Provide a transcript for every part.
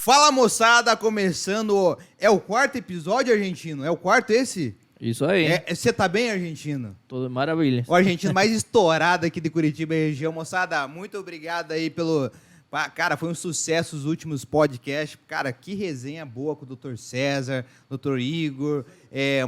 Fala, moçada, começando. É o quarto episódio, argentino? É o quarto esse? Isso aí. Você tá bem, argentino? Tudo maravilha. O argentino mais estourado aqui de Curitiba e região. Moçada, muito obrigado aí pelo... Cara, foi um sucesso os últimos podcasts. Cara, que resenha boa com o Dr. César, Dr. Igor,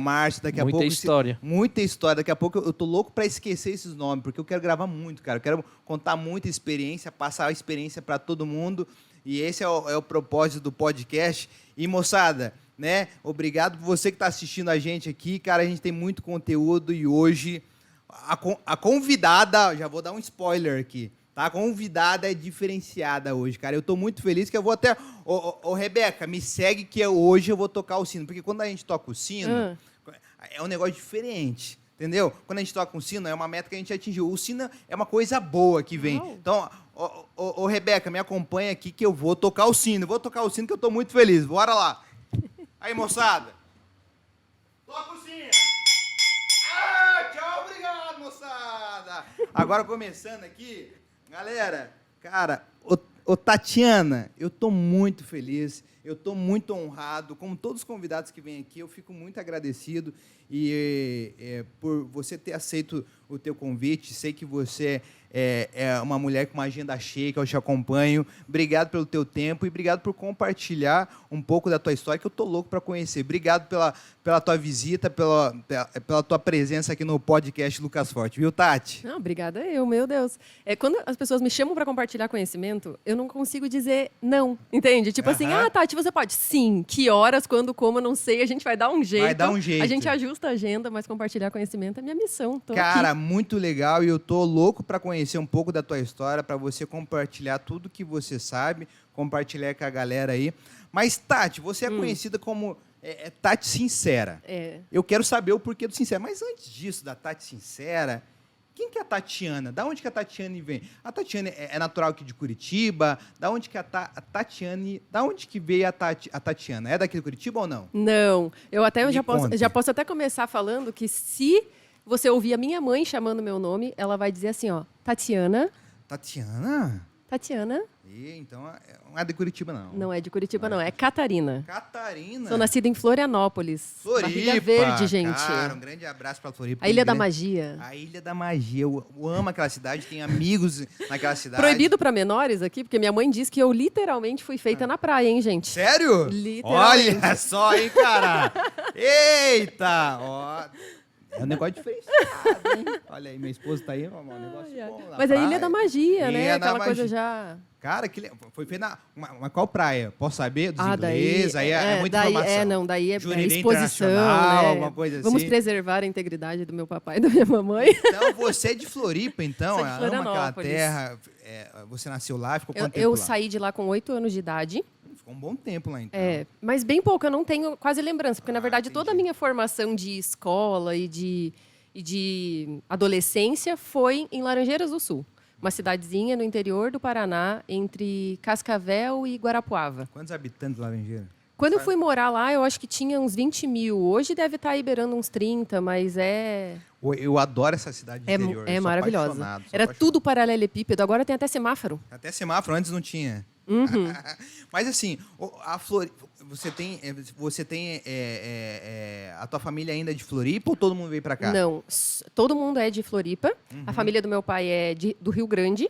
Márcio, daqui a pouco... Muita história. Muita história. Daqui a pouco eu tô louco pra esquecer esses nomes, porque eu quero gravar muito, cara. Eu quero contar muita experiência, passar a experiência pra todo mundo. E esse é o propósito do podcast. E, moçada, né? Obrigado por você que está assistindo a gente aqui. Cara, a gente tem muito conteúdo e hoje a convidada... Já vou dar um spoiler aqui. Tá? A convidada é diferenciada hoje, cara. Eu estou muito feliz que eu vou até... Ô, Rebeca, me segue que hoje eu vou tocar o sino. Porque quando a gente toca o sino, é um negócio diferente. Entendeu? Quando a gente toca um sino, é uma meta que a gente atingiu. O sino é uma coisa boa que vem. Não. Então, ô, Rebeca, me acompanha aqui que eu vou tocar o sino. Vou tocar o sino que eu estou muito feliz. Bora lá. Aí, moçada. Toca o sino. Ah, tchau, obrigado, moçada. Agora, começando aqui, galera, cara, ô Tatiana, eu estou muito feliz. Eu estou muito honrado, como todos os convidados que vêm aqui, eu fico muito agradecido por você ter aceito o teu convite. Sei que você é uma mulher com uma agenda cheia, que eu te acompanho. Obrigado pelo teu tempo e obrigado por compartilhar um pouco da tua história, que eu estou louco para conhecer. Obrigado pela tua visita, pela tua presença aqui no podcast Lucas Forte. Viu, Tati? Não, obrigada eu, meu Deus. Quando as pessoas me chamam para compartilhar conhecimento, eu não consigo dizer não, entende? Tipo assim, Tati, você pode? Sim. Que horas, quando, como, não sei, a gente vai dar um jeito. Vai dar um jeito. A gente ajusta a agenda, mas compartilhar conhecimento é minha missão. Cara, aqui. Muito legal, e eu tô louco para conhecer um pouco da tua história, para você compartilhar tudo que você sabe, compartilhar com a galera aí. Mas, Tati, você é conhecida como Tati Sincera. Eu quero saber o porquê do Sincera. Mas antes disso, da Tati Sincera, quem que é a Tatiana? Da onde que a Tatiane vem? A Tatiane é natural aqui de Curitiba? Da onde que a Tatiane... Da onde que veio a Tatiana? É daqui de Curitiba ou não? Não. Eu já posso até começar falando que se você ouvir a minha mãe chamando meu nome, ela vai dizer assim, ó, Tatiana. Tatiana? Tatiana. Então, não é de Curitiba, não. Não é de Curitiba, não. É Catarina. Catarina? Sou nascida em Florianópolis. Floripa. Ilha Verde, gente. Cara, um grande abraço para Floripa. A Ilha da Magia. A Ilha da Magia. Eu amo aquela cidade, tenho amigos naquela cidade. Proibido para menores aqui, porque minha mãe diz que eu literalmente fui feita na praia, hein, gente? Sério? Literalmente. Olha só, hein, cara? Eita! Ó... É um negócio diferenciado, hein? Olha aí, minha esposa tá aí, um negócio bom lá. Mas é a Ilha da Magia, né? Aquela coisa já... Cara, foi feito na qual praia? Posso saber? Dos ingleses? Aí é muita informação. Daí é Jurerê exposição, né? Alguma coisa assim. Vamos preservar a integridade do meu papai e da minha mamãe. Então, você é de Floripa, então? Sou de ama aquela terra. Você nasceu lá, ficou quanto tempo Eu lá? saí de lá com 8 anos de idade. Ficou um bom tempo lá, então. Mas bem pouco, eu não tenho quase lembrança, porque, na verdade, toda a minha formação de escola e de adolescência foi em Laranjeiras do Sul, uma cidadezinha no interior do Paraná, entre Cascavel e Guarapuava. Quantos habitantes Laranjeira? Quando eu fui morar lá, eu acho que tinha uns 20 mil. Hoje deve estar aí beirando uns 30, mas Eu adoro essa cidade do interior. É maravilhosa. Era tudo paralelepípedo, agora tem até semáforo. Até semáforo, antes não tinha. Mas assim, você tem a tua família ainda é de Floripa ou todo mundo veio para cá? Não, todo mundo é de Floripa. A família do meu pai é do Rio Grande.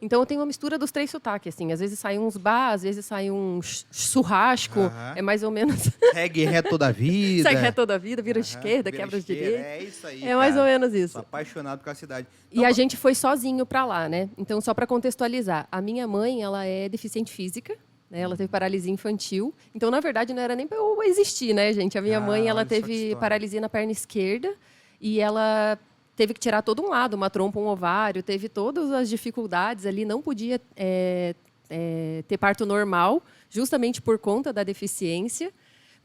Então eu tenho uma mistura dos três sotaques, assim. Às vezes sai uns bar, às vezes sai um churrasco. É mais ou menos... Segue ré toda a vida. Segue ré toda a vida, vira esquerda, quebra os direitos. É isso aí, É mais ou menos isso. Sou apaixonado pela cidade. E a gente foi sozinho para lá, né? Então, só para contextualizar, a minha mãe, ela é deficiente física, né? Ela teve paralisia infantil. Então, na verdade, não era nem para eu existir, né, gente? A minha mãe, ela teve paralisia na perna esquerda e ela teve que tirar todo um lado, uma trompa, um ovário, teve todas as dificuldades ali, não podia ter parto normal, justamente por conta da deficiência.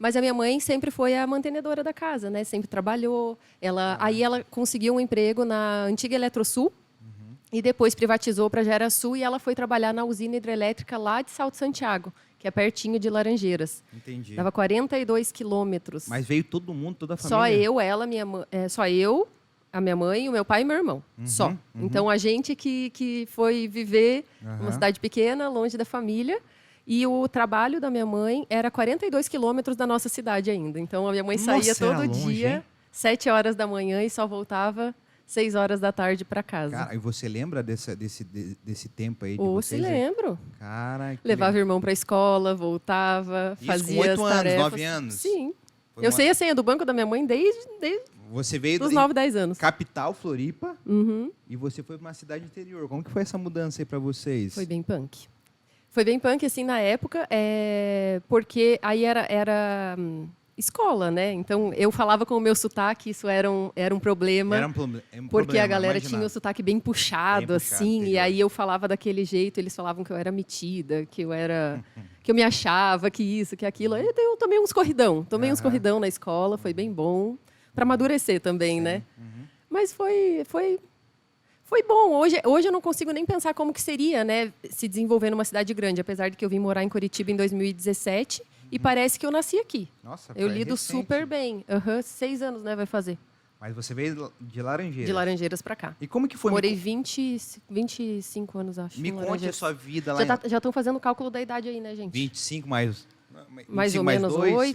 Mas a minha mãe sempre foi a mantenedora da casa, né? Sempre trabalhou. Aí ela conseguiu um emprego na antiga Eletrosul e depois privatizou para a Gerasul e ela foi trabalhar na usina hidrelétrica lá de Salto Santiago, que é pertinho de Laranjeiras. Entendi. Dava 42 quilômetros. Mas veio todo mundo, toda a família? Só eu, ela, só eu, a minha mãe, o meu pai e meu irmão. Só. Então, a gente que foi viver numa cidade pequena, longe da família. E o trabalho da minha mãe era 42 quilômetros da nossa cidade ainda. Então, a minha mãe saía todo dia, 7 horas da manhã, e só voltava 6 horas da tarde para casa. Cara, e você lembra desse tempo aí de vocês? Lembro. Cara, levava o irmão para a escola, voltava, fazia as tarefas. 8 anos, 9 anos? Sim. Eu sei a senha do banco da minha mãe desde você veio dos 9, 10 anos. Capital, Floripa, e você foi para uma cidade interior. Como que foi essa mudança aí para vocês? Foi bem punk. Foi bem punk, assim, na época, porque aí era escola, né? Então, eu falava com o meu sotaque, isso era um problema. Porque a galera tinha o sotaque bem puxado, assim, interior. E aí eu falava daquele jeito, eles falavam que eu era metida, que eu me achava, que isso, que aquilo. Aí eu tomei uns corridão. Uns corridão na escola, foi bem bom. Para amadurecer também, sim, né? Mas foi bom. Hoje eu não consigo nem pensar como que seria, né, se desenvolver numa cidade grande, apesar de que eu vim morar em Curitiba em 2017 e parece que eu nasci aqui. Nossa, eu lido super bem. 6 anos, né, vai fazer. Mas você veio de Laranjeiras? De Laranjeiras para cá. E como que foi? Morei 25 anos, acho. Me conte a sua vida lá. Já estão fazendo o cálculo da idade aí, né, gente? 25 mais... Mais ou menos 8.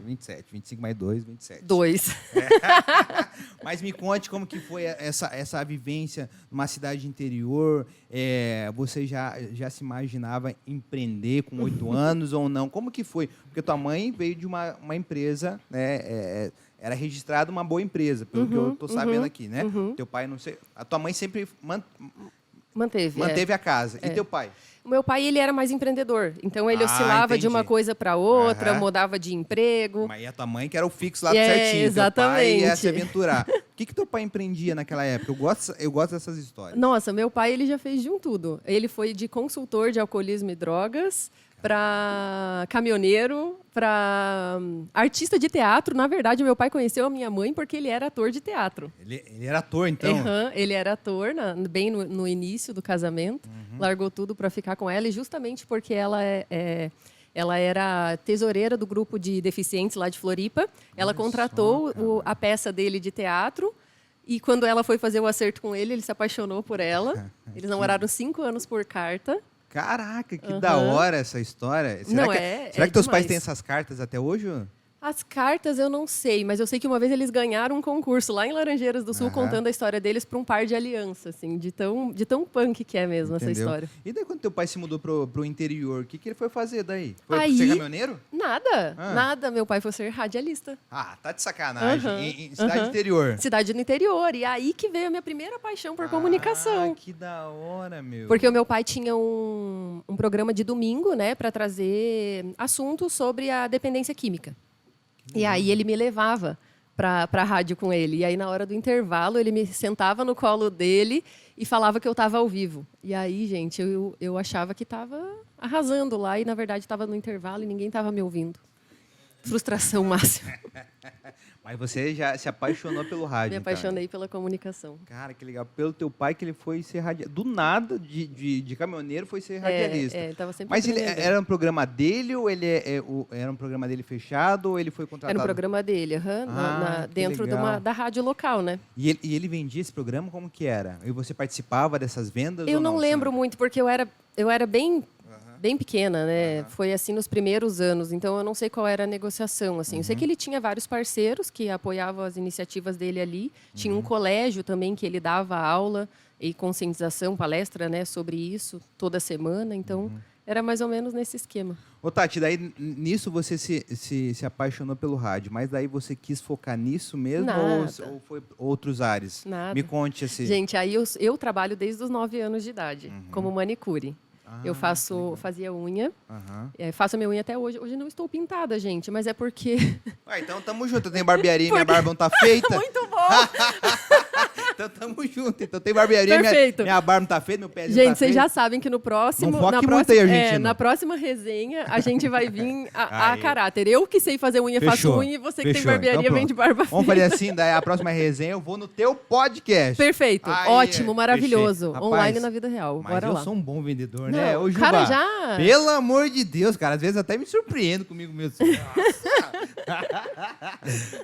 27. 25 mais 2, 27. 2. Mas me conte como que foi essa vivência numa cidade interior. Você já se imaginava empreender com 8 anos ou não? Como que foi? Porque tua mãe veio de uma empresa, né? Era registrada uma boa empresa, pelo que eu estou sabendo aqui, né? Teu pai, não sei... A tua mãe sempre manteve a casa. E teu pai? O meu pai, ele era mais empreendedor. Então, ele oscilava de uma coisa para outra, mudava de emprego. Mas e a tua mãe, que era o fixo lá do certinho. Exatamente. Teu pai ia se aventurar. O que teu pai empreendia naquela época? Eu gosto dessas histórias. Nossa, meu pai, ele já fez de um tudo. Ele foi de consultor de alcoolismo e drogas para caminhoneiro, para artista de teatro. Na verdade, meu pai conheceu a minha mãe porque ele era ator de teatro. Ele era ator, então? Ele era ator bem no início do casamento. Largou tudo para ficar com ela. E justamente porque ela era tesoureira do grupo de deficientes lá de Floripa. Ela contratou a peça dele de teatro. E quando ela foi fazer o acerto com ele se apaixonou por ela. Eles namoraram 5 anos por carta. Caraca, que da hora essa história. Será que teus pais têm essas cartas até hoje? As cartas eu não sei, mas eu sei que uma vez eles ganharam um concurso lá em Laranjeiras do Sul contando a história deles para um par de aliança, assim, de tão punk que é mesmo. Entendeu? Essa história. E daí quando teu pai se mudou pro interior, o que ele foi fazer daí? Foi ser caminhoneiro? Nada. Meu pai foi ser radialista. Ah, tá de sacanagem. Em cidade interior? Cidade no interior. E aí que veio a minha primeira paixão por comunicação. Que da hora, meu. Porque o meu pai tinha um programa de domingo, né, para trazer assuntos sobre a dependência química. E aí ele me levava para a rádio com ele. E aí, na hora do intervalo, ele me sentava no colo dele e falava que eu estava ao vivo. E aí, gente, eu achava que estava arrasando lá e, na verdade, estava no intervalo e ninguém estava me ouvindo. Frustração máxima. Mas você já se apaixonou pelo rádio, Me apaixonei pela comunicação. Cara, que legal. Pelo teu pai que ele foi ser radialista. Do nada, de caminhoneiro, foi ser radialista. Ele estava sempre Mas ele era um programa dele ou era um programa dele fechado ou ele foi contratado? Era um programa dele, dentro da rádio local, né? E ele vendia esse programa? Como que era? E você participava dessas vendas? Eu não lembro muito, porque eu era bem pequena, né? Foi assim nos primeiros anos, então eu não sei qual era a negociação, assim. Eu sei que ele tinha vários parceiros que apoiavam as iniciativas dele ali. Tinha um colégio também que ele dava aula e conscientização, palestra, né, sobre isso toda semana, então era mais ou menos nesse esquema. Ô Tati, daí nisso você se apaixonou pelo rádio, mas daí você quis focar nisso mesmo ou foi outros ares? Nada. Me conte assim. Gente, aí eu trabalho desde os 9 anos de idade, como manicure. Eu fazia unha, faço a minha unha até hoje. Hoje não estou pintada, gente, mas é porque... Então tamo junto, eu tenho barbearia, minha barba não tá feita. Muito bom! Então tamo junto, então tem barbearia, minha barba não tá feita, meu pezinho gente, tá feito. Vocês já sabem que no próximo... Na próxima resenha, a gente vai vir a caráter. Eu que sei fazer unha, faço unha, e você que tem barbearia, então, vem de barba feita. Vamos fazer assim, daí a próxima resenha eu vou no teu podcast. Perfeito, ótimo, maravilhoso. Rapaz, online na vida real, mas bora lá. Eu sou um bom vendedor, né? Ô, Juba, cara, já... Pelo amor de Deus, cara. Às vezes até me surpreendo comigo mesmo.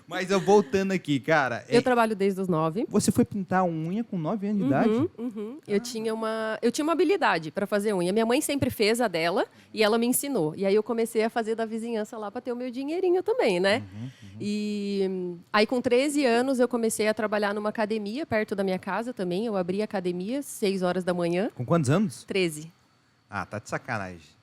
Mas eu voltando aqui, cara. Eu trabalho desde os 9. Você foi pintar a unha com 9 anos de idade? Eu tinha uma habilidade para fazer unha. Minha mãe sempre fez a dela e ela me ensinou. E aí eu comecei a fazer da vizinhança lá para ter o meu dinheirinho também, né? E aí com 13 anos eu comecei a trabalhar numa academia perto da minha casa também. Eu abri a academia 6 horas da manhã. Com quantos anos? 13. Ah, tá de sacanagem.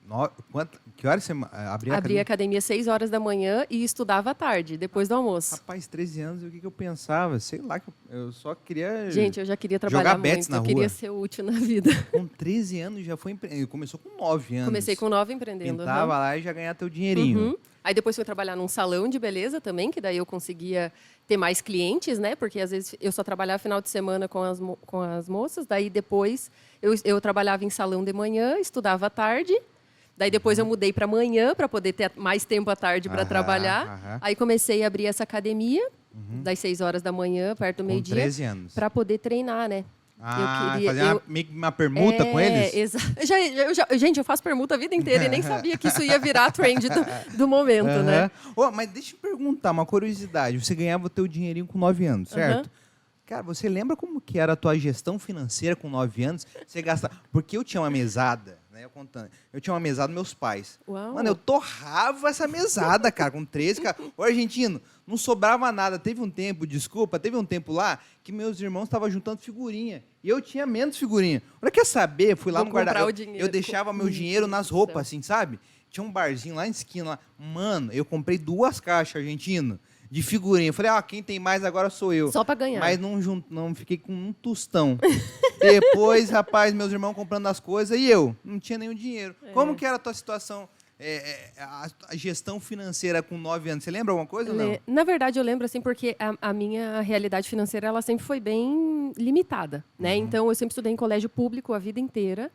Que horas você abria a Abri academia? a academia 6 horas da manhã e estudava à tarde, depois do almoço. Rapaz, 13 anos, o que eu pensava? Sei lá, eu só queria... Gente, eu já queria trabalhar jogar bets muito, na eu rua. queria ser útil na vida. Com 13 anos já foi empreendendo. Começou com 9 anos. Comecei com 9 empreendendo. Pintava lá e já ganhava teu dinheirinho. Aí depois fui trabalhar num salão de beleza também, que daí eu conseguia ter mais clientes, né? Porque às vezes eu só trabalhava final de semana com as moças, daí depois eu trabalhava em salão de manhã, estudava à tarde. Daí depois eu mudei para manhã para poder ter mais tempo à tarde para trabalhar. Aí comecei a abrir essa academia das 6 horas da manhã, perto do meio-dia, 13 anos. para poder treinar, né? Fazer meio que uma permuta com eles? Exato. Gente, eu faço permuta a vida inteira e nem sabia que isso ia virar trend do momento, né? Mas deixa eu perguntar, uma curiosidade. Você ganhava o teu dinheirinho com 9 anos, certo? Cara, você lembra como que era a tua gestão financeira com 9 anos? Você gastava... Porque eu tinha uma mesada, né? Eu tinha uma mesada dos meus pais. Uau. Mano, eu torrava essa mesada, cara, com 13, cara. Ô, argentino, não sobrava nada. Teve um tempo lá que meus irmãos estavam juntando figurinha. E eu tinha menos figurinha. Olha, quer saber? Fui lá Vou no guarda-roupa. comprar o dinheiro. Eu deixava meu dinheiro nas roupas, assim, sabe? Tinha um barzinho lá em esquina. Lá. Mano, eu comprei 2 caixas, argentino, de figurinha. Eu falei, quem tem mais agora sou eu. Só para ganhar. Mas não fiquei com um tostão. Depois, rapaz, meus irmãos comprando as coisas e eu não tinha nenhum dinheiro. Como que era a tua situação, a gestão financeira com 9 anos? Você lembra alguma coisa ou não? Na verdade, eu lembro, assim, porque a minha realidade financeira, ela sempre foi bem limitada, né? Então, eu sempre estudei em colégio público a vida inteira.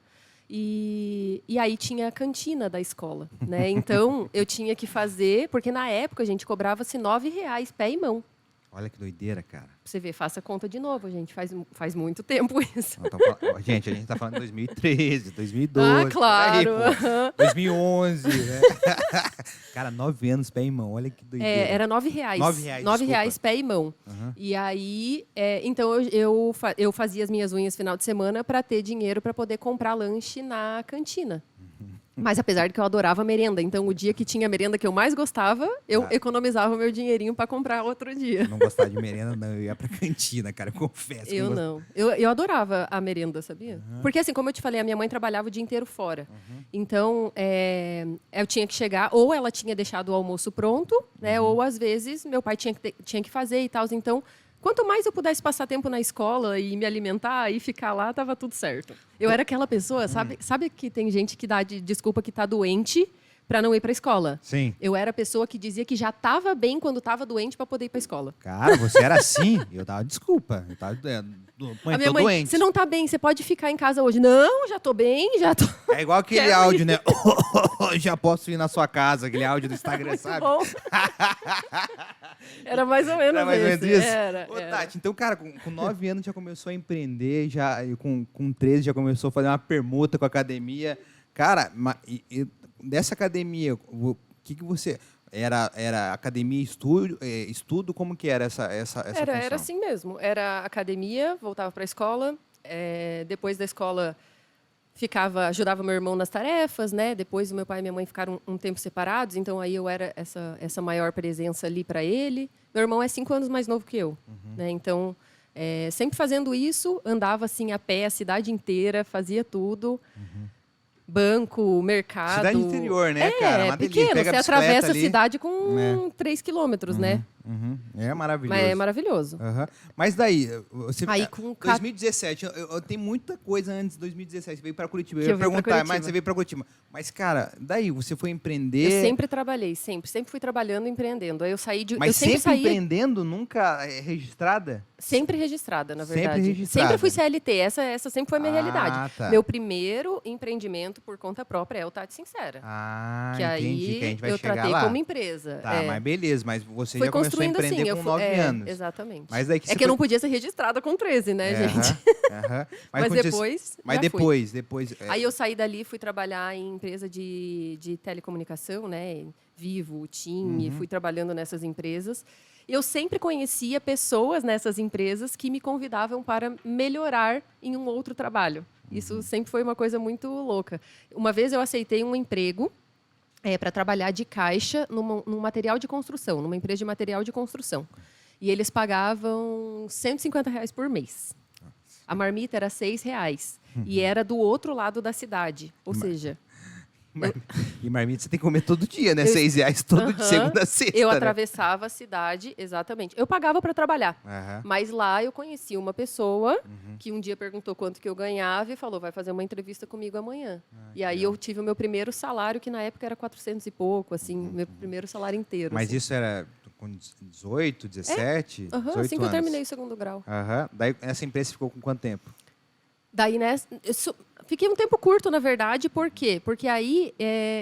E aí tinha a cantina da escola, né? Então, eu tinha que fazer... Porque, na época, a gente cobrava-se R$9 pé e mão. Olha que doideira, cara. Pra você ver, faça a conta de novo, gente. Faz muito tempo isso. Gente, a gente tá falando de 2013, 2012. Ah, claro. Aí, 2011. Né? Cara, 9 anos, pé e mão. Olha que doideira. Era R$9. R$9 pé e mão. E aí, então, eu fazia as minhas unhas final de semana para ter dinheiro para poder comprar lanche na cantina. Mas apesar de que eu adorava merenda, então o dia que tinha merenda que eu mais gostava, eu economizava o meu dinheirinho para comprar outro dia. Não gostava de merenda, não. Eu ia pra cantina, cara, eu confesso. Eu não. Eu adorava a merenda, sabia? Porque assim, como eu te falei, a minha mãe trabalhava o dia inteiro fora. Então, eu tinha que chegar, ou ela tinha deixado o almoço pronto, né? Ou às vezes meu pai tinha que fazer e tal. Então, quanto mais eu pudesse passar tempo na escola e me alimentar e ficar lá, estava tudo certo. Eu era aquela pessoa, sabe que tem gente que dá desculpa que está doente para não ir para a escola? Sim. Eu era a pessoa que dizia que já estava bem quando estava doente para poder ir para a escola. Cara, você era assim? Eu dava desculpa. Eu tava, a minha mãe, doente. você não está bem, você pode ficar em casa hoje. Não, já estou bem, já estou... É igual aquele áudio, né? Já posso ir na sua casa, aquele áudio do Instagram, sabe? Bom. Era mais ou menos isso. Era. Tati, então, cara, com 9 anos já começou a empreender, com 13 já começou a fazer uma permuta com a academia. Cara, dessa academia, o que você... Era academia estudo? Como que era essa função? Era assim mesmo. Era academia, voltava para a escola. Depois da escola, ajudava meu irmão nas tarefas, né? Depois o meu pai e minha mãe ficaram um tempo separados, então aí eu era essa maior presença ali para ele. Meu irmão é 5 anos mais novo que eu, né? Então, sempre fazendo isso, andava assim a pé a cidade inteira, fazia tudo. Banco, mercado. Cidade interior, né, cara? É pequeno, você atravessa a cidade com 3 quilômetros, né? É maravilhoso. Mas é maravilhoso. Mas daí, você... Aí, com 2017, tem muita coisa antes de 2017. Você veio para Curitiba. Eu ia perguntar, mas você veio para Curitiba. Mas, cara, daí você foi empreender... Eu sempre trabalhei, sempre fui trabalhando e empreendendo. Aí eu saí de... Mas sempre empreendendo, nunca registrada? Sempre registrada, na verdade. Sempre registrada. Sempre fui CLT, essa sempre foi a minha realidade. Tá. Meu primeiro empreendimento por conta própria é o Tati Sincera. Que aí que a gente vai eu chegar tratei lá. como empresa. Tá, mas beleza, mas você foi já começou a empreender assim, com 9 anos. Exatamente. Mas daí que eu não podia ser registrada com 13, né, gente? Mas depois. Mas depois. Aí eu saí dali, fui trabalhar em empresa de telecomunicação, né? Vivo, TIM, fui trabalhando nessas empresas. Eu sempre conhecia pessoas nessas empresas que me convidavam para melhorar em um outro trabalho. Isso sempre foi uma coisa muito louca. Uma vez eu aceitei um emprego para trabalhar de caixa num material de construção, numa empresa de material de construção. E eles pagavam R$ 150 por mês. A marmita era R$6. E era do outro lado da cidade. Ou seja... E marmita você tem que comer todo dia, né? R$6 todo de segunda a sexta. Eu né? atravessava a cidade, exatamente. Eu pagava para trabalhar. Mas lá eu conheci uma pessoa que um dia perguntou quanto que eu ganhava e falou, vai fazer uma entrevista comigo amanhã. E aí eu tive o meu primeiro salário, que na época era 400 e pouco, assim, meu primeiro salário inteiro. Mas assim. isso era com 18, 17? 18 assim que eu anos. terminei o segundo grau. Daí essa empresa ficou com quanto tempo? Daí, né, fiquei um tempo curto, na verdade. Por quê? Porque aí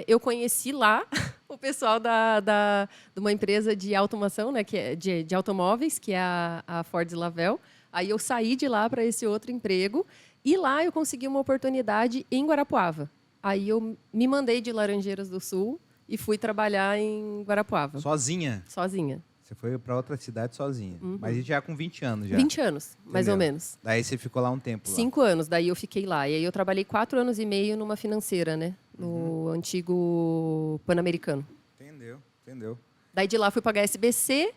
eu conheci lá o pessoal de uma empresa de automação, né, que é de automóveis, que é a Ford Lavelle. Aí eu saí de lá para esse outro emprego e lá eu consegui uma oportunidade em Guarapuava. Aí eu me mandei de Laranjeiras do Sul e fui trabalhar em Guarapuava. Sozinha? Sozinha. Você foi para outra cidade sozinha. Mas já com 20 anos já? 20 anos, mais ou menos. Daí você ficou lá um tempo? 5 anos, daí eu fiquei lá. E aí eu trabalhei 4 anos e meio numa financeira, né? No antigo Pan-Americano. Entendeu. Daí de lá fui para a HSBC.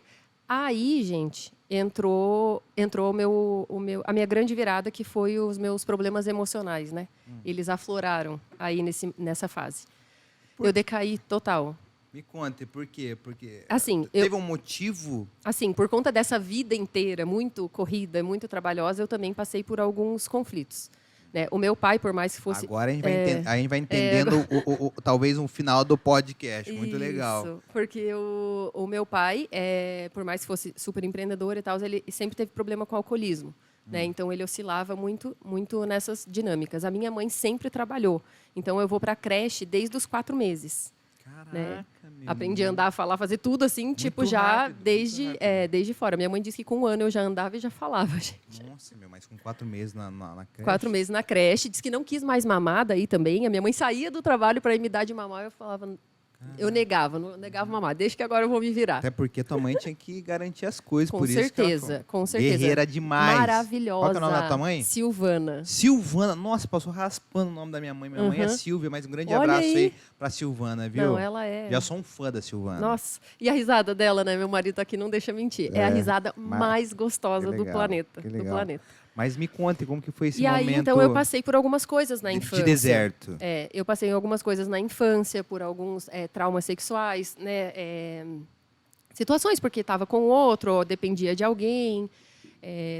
Aí, gente, entrou a minha grande virada, que foi os meus problemas emocionais, né? Eles afloraram aí nessa fase. Eu decaí total. Me conte, por quê? Porque assim, teve um motivo? Assim, por conta dessa vida inteira, muito corrida, muito trabalhosa, eu também passei por alguns conflitos. Né? O meu pai, por mais que fosse... Agora a gente vai entendendo talvez um final do podcast. Muito legal. Isso, porque o meu pai, por mais que fosse super empreendedor e tal, ele sempre teve problema com o alcoolismo. Né? Então, ele oscilava muito, muito nessas dinâmicas. A minha mãe sempre trabalhou. Então, eu vou para a creche desde os 4 meses. Caraca, né? Aprendi a andar, a falar, fazer tudo assim, muito tipo, já rápido, desde fora. Minha mãe disse que com 1 ano eu já andava e já falava, gente. Nossa, mas com 4 meses na creche? 4 meses na creche. Disse que não quis mais mamar daí também. A minha mãe saía do trabalho para ir me dar de mamar. Eu falava... Eu negava mamar. Deixa que agora eu vou me virar. Até porque tua mãe tinha que garantir as coisas. Com certeza. Guerreira demais. Maravilhosa. Qual que é o nome da tua mãe? Silvana. Silvana. Nossa, passou raspando o nome da minha mãe. Minha mãe é Silvia, mas um grande abraço aí pra Silvana, viu? Não, ela é. Já sou um fã da Silvana. Nossa. E a risada dela, né? Meu marido aqui não deixa mentir. É a risada mais gostosa do planeta. Do planeta. Mas me conte, como que foi esse momento? E aí, então, eu passei por algumas coisas na infância. De deserto. Eu passei em algumas coisas na infância, por alguns traumas sexuais, né? Situações porque estava com outro, ou dependia de alguém.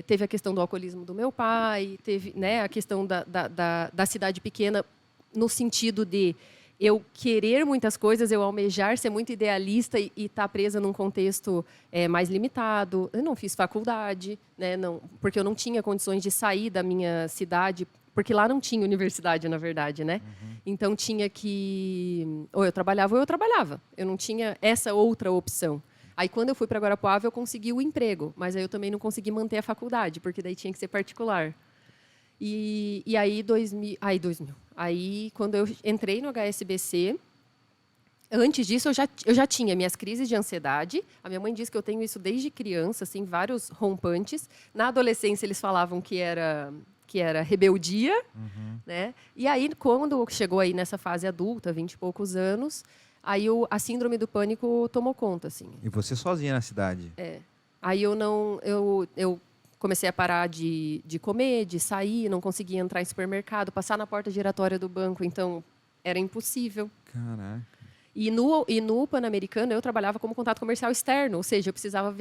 Teve a questão do alcoolismo do meu pai, teve, né, a questão da cidade pequena, no sentido de eu querer muitas coisas, eu almejar ser muito idealista e estar presa num contexto mais limitado. Eu não fiz faculdade, né, porque eu não tinha condições de sair da minha cidade, porque lá não tinha universidade, na verdade, né? Então tinha que... Ou eu trabalhava ou eu trabalhava. Eu não tinha essa outra opção. Aí, quando eu fui para Guarapuava, eu consegui o emprego, mas aí eu também não consegui manter a faculdade, porque daí tinha que ser particular. E aí, 2000. Aí, quando eu entrei no HSBC, antes disso, eu já tinha minhas crises de ansiedade. A minha mãe diz que eu tenho isso desde criança, assim, vários rompantes. Na adolescência, eles falavam que era rebeldia. Né? E aí, quando chegou aí nessa fase adulta, 20 e poucos anos, aí a síndrome do pânico tomou conta. Assim. E você sozinha na cidade? Aí eu comecei a parar de comer, de sair, não conseguia entrar em supermercado, passar na porta giratória do banco, então era impossível. Caraca. E no Pan-Americano eu trabalhava como contato comercial externo, ou seja, eu precisava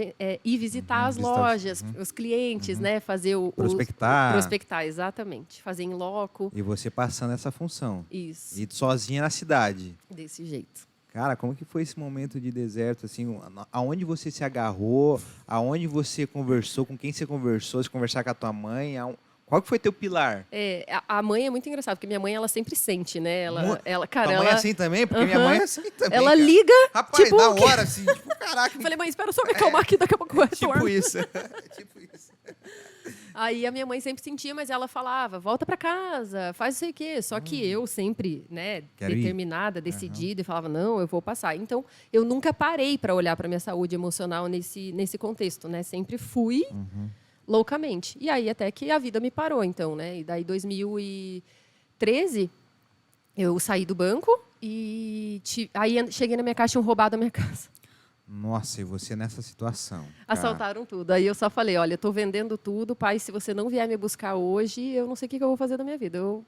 ir visitar as lojas, os clientes, né, fazer prospectar, exatamente, fazer em loco. E você passando essa função. Isso. E sozinha na cidade. Desse jeito. Cara, como que foi esse momento de deserto, assim, aonde você se agarrou, aonde você conversou, com quem você conversou, se conversar com a tua mãe, qual que foi teu pilar? A mãe é muito engraçada, porque minha mãe, ela sempre sente, né? Cara, tua mãe é assim também? Porque minha mãe é assim também, ela cara. liga, rapaz, tipo... da hora, assim, tipo, caraca. Eu falei, mãe, espera só me acalmar aqui, daqui a pouco eu retorno. Tipo isso. Tipo isso. Aí a minha mãe sempre sentia, mas ela falava, volta para casa, faz não sei o quê. Só que eu sempre, né, determinada, decidida, e falava, não, eu vou passar. Então, eu nunca parei para olhar para minha saúde emocional nesse contexto, né? Sempre fui loucamente. E aí até que a vida me parou, então, né? E daí, 2013, eu saí do banco e aí cheguei na minha casa, tinham roubado a minha casa. Nossa, e você nessa situação? Assaltaram tudo. Aí eu só falei, olha, eu tô vendendo tudo, pai, se você não vier me buscar hoje, eu não sei o que eu vou fazer da minha vida. Eu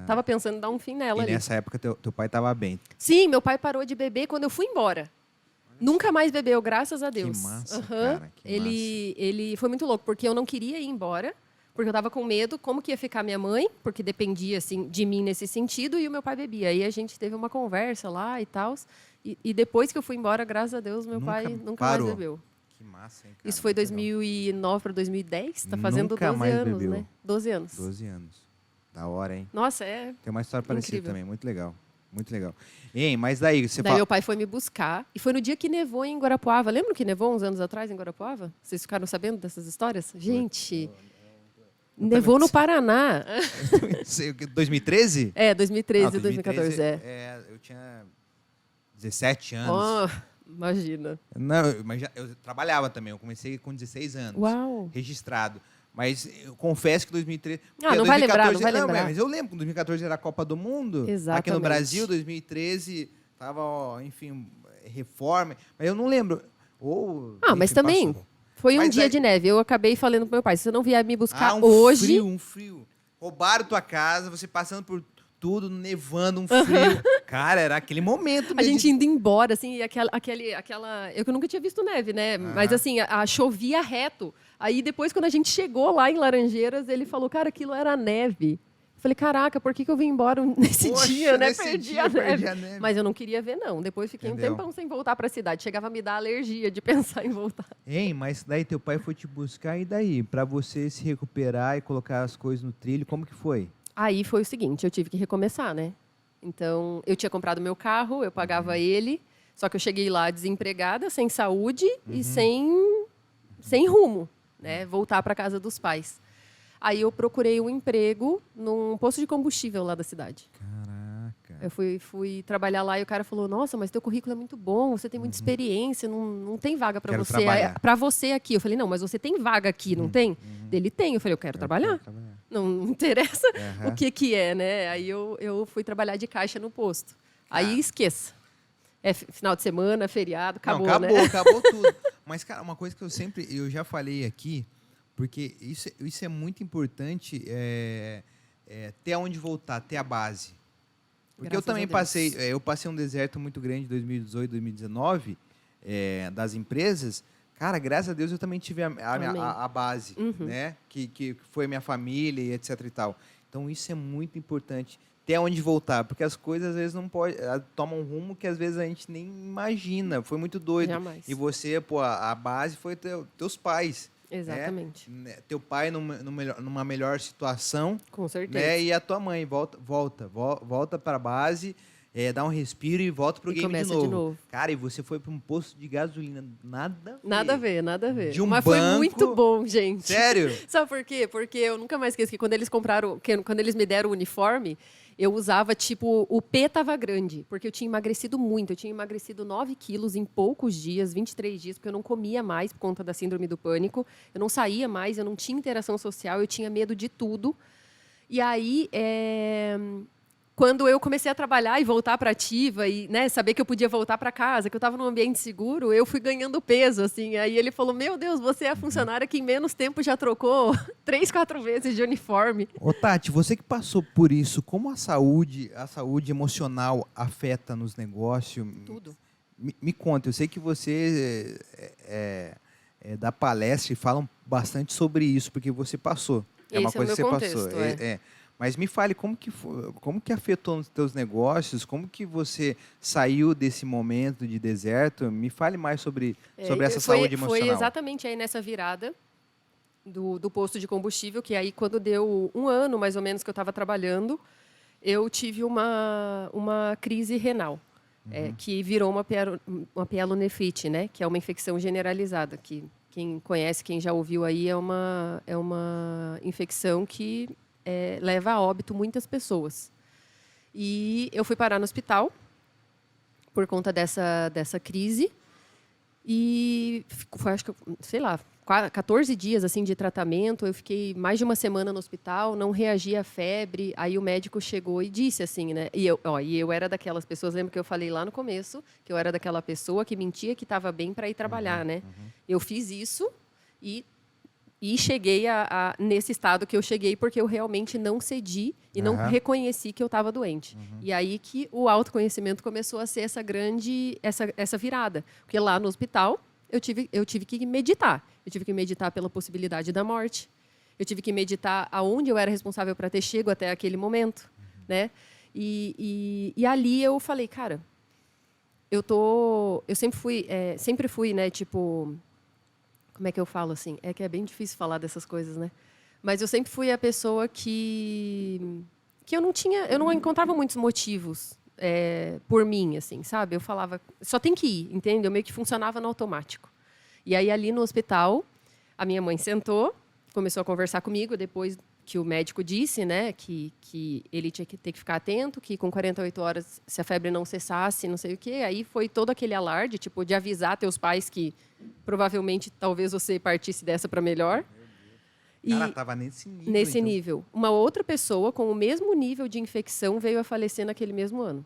tava pensando em dar um fim nela ali. E nessa época teu pai tava bem? Sim, meu pai parou de beber quando eu fui embora. Nunca mais bebeu, graças a Deus. Que massa, cara, que ele foi muito louco, porque eu não queria ir embora, porque eu tava com medo como que ia ficar minha mãe, porque dependia assim de mim nesse sentido, e o meu pai bebia. Aí a gente teve uma conversa lá e tal. E depois que eu fui embora, graças a Deus, meu pai nunca mais bebeu. Que massa, hein, cara? Isso foi 2009 para 2010, tá fazendo Nunca 12 mais anos, bebeu. né? 12 anos. 12 anos. Da hora, hein? Nossa, Tem uma história parecida incrível. também, muito legal. Muito legal. Hein, mas daí você Daí meu pai foi me buscar, e foi no dia que nevou em Guarapuava. Lembra que nevou uns anos atrás em Guarapuava? Vocês ficaram sabendo dessas histórias? Gente, nevou no Paraná. 2013? É, 2013, Não, 2014, eu tinha 17 anos. Oh, imagina. Não, mas eu trabalhava também. Eu comecei com 16 anos. Uau. Registrado. Mas eu confesso que 2013... Ah, não vai lembrar, não vai Não, lembrar. mas eu lembro que 2014 era a Copa do Mundo. Exatamente. Aqui no Brasil, 2013, tava, enfim, reforma. Mas eu não lembro. Mas também passou. foi um Mas dia aí- de neve. Eu acabei falando pro meu pai, se você não vier me buscar um hoje... frio. Roubaram tua casa, você passando por tudo, nevando, um frio. Cara, era aquele momento A mesmo. gente indo embora, assim, e aquela... Eu que nunca tinha visto neve, né? Mas, assim, chovia reto. Aí, depois, quando a gente chegou lá em Laranjeiras, ele falou, cara, aquilo era neve. Eu falei, caraca, por que eu vim embora nesse Poxa, dia, né? nesse Perdi dia, a neve. perdi a neve. Mas eu não queria ver, não. Depois fiquei Entendeu? um tempão sem voltar para a cidade. Chegava a me dar alergia de pensar em voltar. Hein, mas daí teu pai foi te buscar e daí? Pra você se recuperar e colocar as coisas no trilho, como que foi? Aí foi o seguinte, eu tive que recomeçar, né? Então, eu tinha comprado meu carro, eu pagava ele, só que eu cheguei lá desempregada, sem saúde e sem rumo, né? Voltar para casa dos pais. Aí eu procurei um emprego num posto de combustível lá da cidade. Caraca. Eu fui trabalhar lá e o cara falou, nossa, mas teu currículo é muito bom, você tem muita experiência, não tem vaga para Quero você. trabalhar. Para você aqui. Eu falei, não, mas você tem vaga aqui, não tem? Dele tem. Eu falei, eu quero trabalhar. Não interessa o que é, né? Aí eu fui trabalhar de caixa no posto. Aí esqueça. É final de semana, feriado, acabou, Não, né? acabou tudo. Mas, cara, uma coisa que eu já falei aqui, porque isso é muito importante, ter aonde voltar, ter a base. Porque Graças eu também a Deus. passei um deserto muito grande em 2018, 2019, das empresas. Cara, graças a Deus eu também tive a base, né? Que foi minha família e etc e tal. Então isso é muito importante, ter aonde voltar, porque as coisas às vezes não tomam um rumo que às vezes a gente nem imagina. Foi muito doido. Jamais. E você, pô, a base foi teus pais. Exatamente. Né? Teu pai numa melhor situação, Com certeza. né? E a tua mãe volta para a base, dá um respiro e volta pro E game começa de de novo. novo. Cara, e você foi para um posto de gasolina, nada Nada a ver, nada a ver. De um Mas foi banco- muito bom, gente. Sério? Sabe por quê? Porque eu nunca mais esqueço que quando eles me deram o uniforme, eu usava, tipo, o P tava grande, porque eu tinha emagrecido muito. Eu tinha emagrecido 9 quilos em poucos dias, 23 dias, porque eu não comia mais por conta da síndrome do pânico. Eu não saía mais, eu não tinha interação social, eu tinha medo de tudo. E aí, quando eu comecei a trabalhar e voltar para ativa e, né, saber que eu podia voltar para casa, que eu estava num ambiente seguro, eu fui ganhando peso, assim. Aí ele falou, meu Deus, você é a funcionária que em menos tempo já trocou 3, 4 vezes de uniforme. Ô, Tati, você que passou por isso, como a saúde emocional afeta nos negócios? Tudo. Me conta, eu sei que você dá palestra e falam bastante sobre isso, porque você passou. É uma Esse é o coisa que meu você contexto, passou. Mas me fale como que afetou nos teus negócios, como que você saiu desse momento de deserto. Me fale mais sobre essa saúde emocional. Foi exatamente aí nessa virada do posto de combustível, que aí quando deu 1 ano, mais ou menos, que eu estava trabalhando, eu tive uma crise renal, que virou uma pielonefrite, né? Que é uma infecção generalizada, que quem conhece, quem já ouviu aí, é uma infecção que leva a óbito muitas pessoas. E eu fui parar no hospital por conta dessa crise. E foi, acho que, sei lá, 14 dias assim, de tratamento. Eu fiquei mais de uma semana no hospital, não reagi à febre. Aí o médico chegou e disse assim, né? E eu era daquelas pessoas, lembra que eu falei lá no começo, que eu era daquela pessoa que mentia que estava bem para ir trabalhar, né? Eu fiz isso e cheguei nesse estado que eu cheguei porque eu realmente não cedi e não reconheci que eu estava doente. E aí que o autoconhecimento começou a ser essa virada. Porque lá no hospital eu tive que meditar. Eu tive que meditar pela possibilidade da morte. Eu tive que meditar aonde eu era responsável para ter chego até aquele momento, né? E ali eu falei, cara, eu sempre fui, né, tipo, como é que eu falo assim? É que é bem difícil falar dessas coisas, né? Mas eu sempre fui a pessoa que eu não encontrava muitos motivos por mim, assim, sabe? Eu falava, só tem que ir, entende? Eu meio que funcionava no automático. E aí ali no hospital, a minha mãe sentou, começou a conversar comigo depois que o médico disse, né, que ele tinha que ter que ficar atento, que com 48 horas, se a febre não cessasse, não sei o quê, aí foi todo aquele alarde, tipo, de avisar teus pais que provavelmente talvez você partisse dessa para melhor. Cara, estava nesse nível. Nesse então. nível. Uma outra pessoa com o mesmo nível de infecção veio a falecer naquele mesmo ano.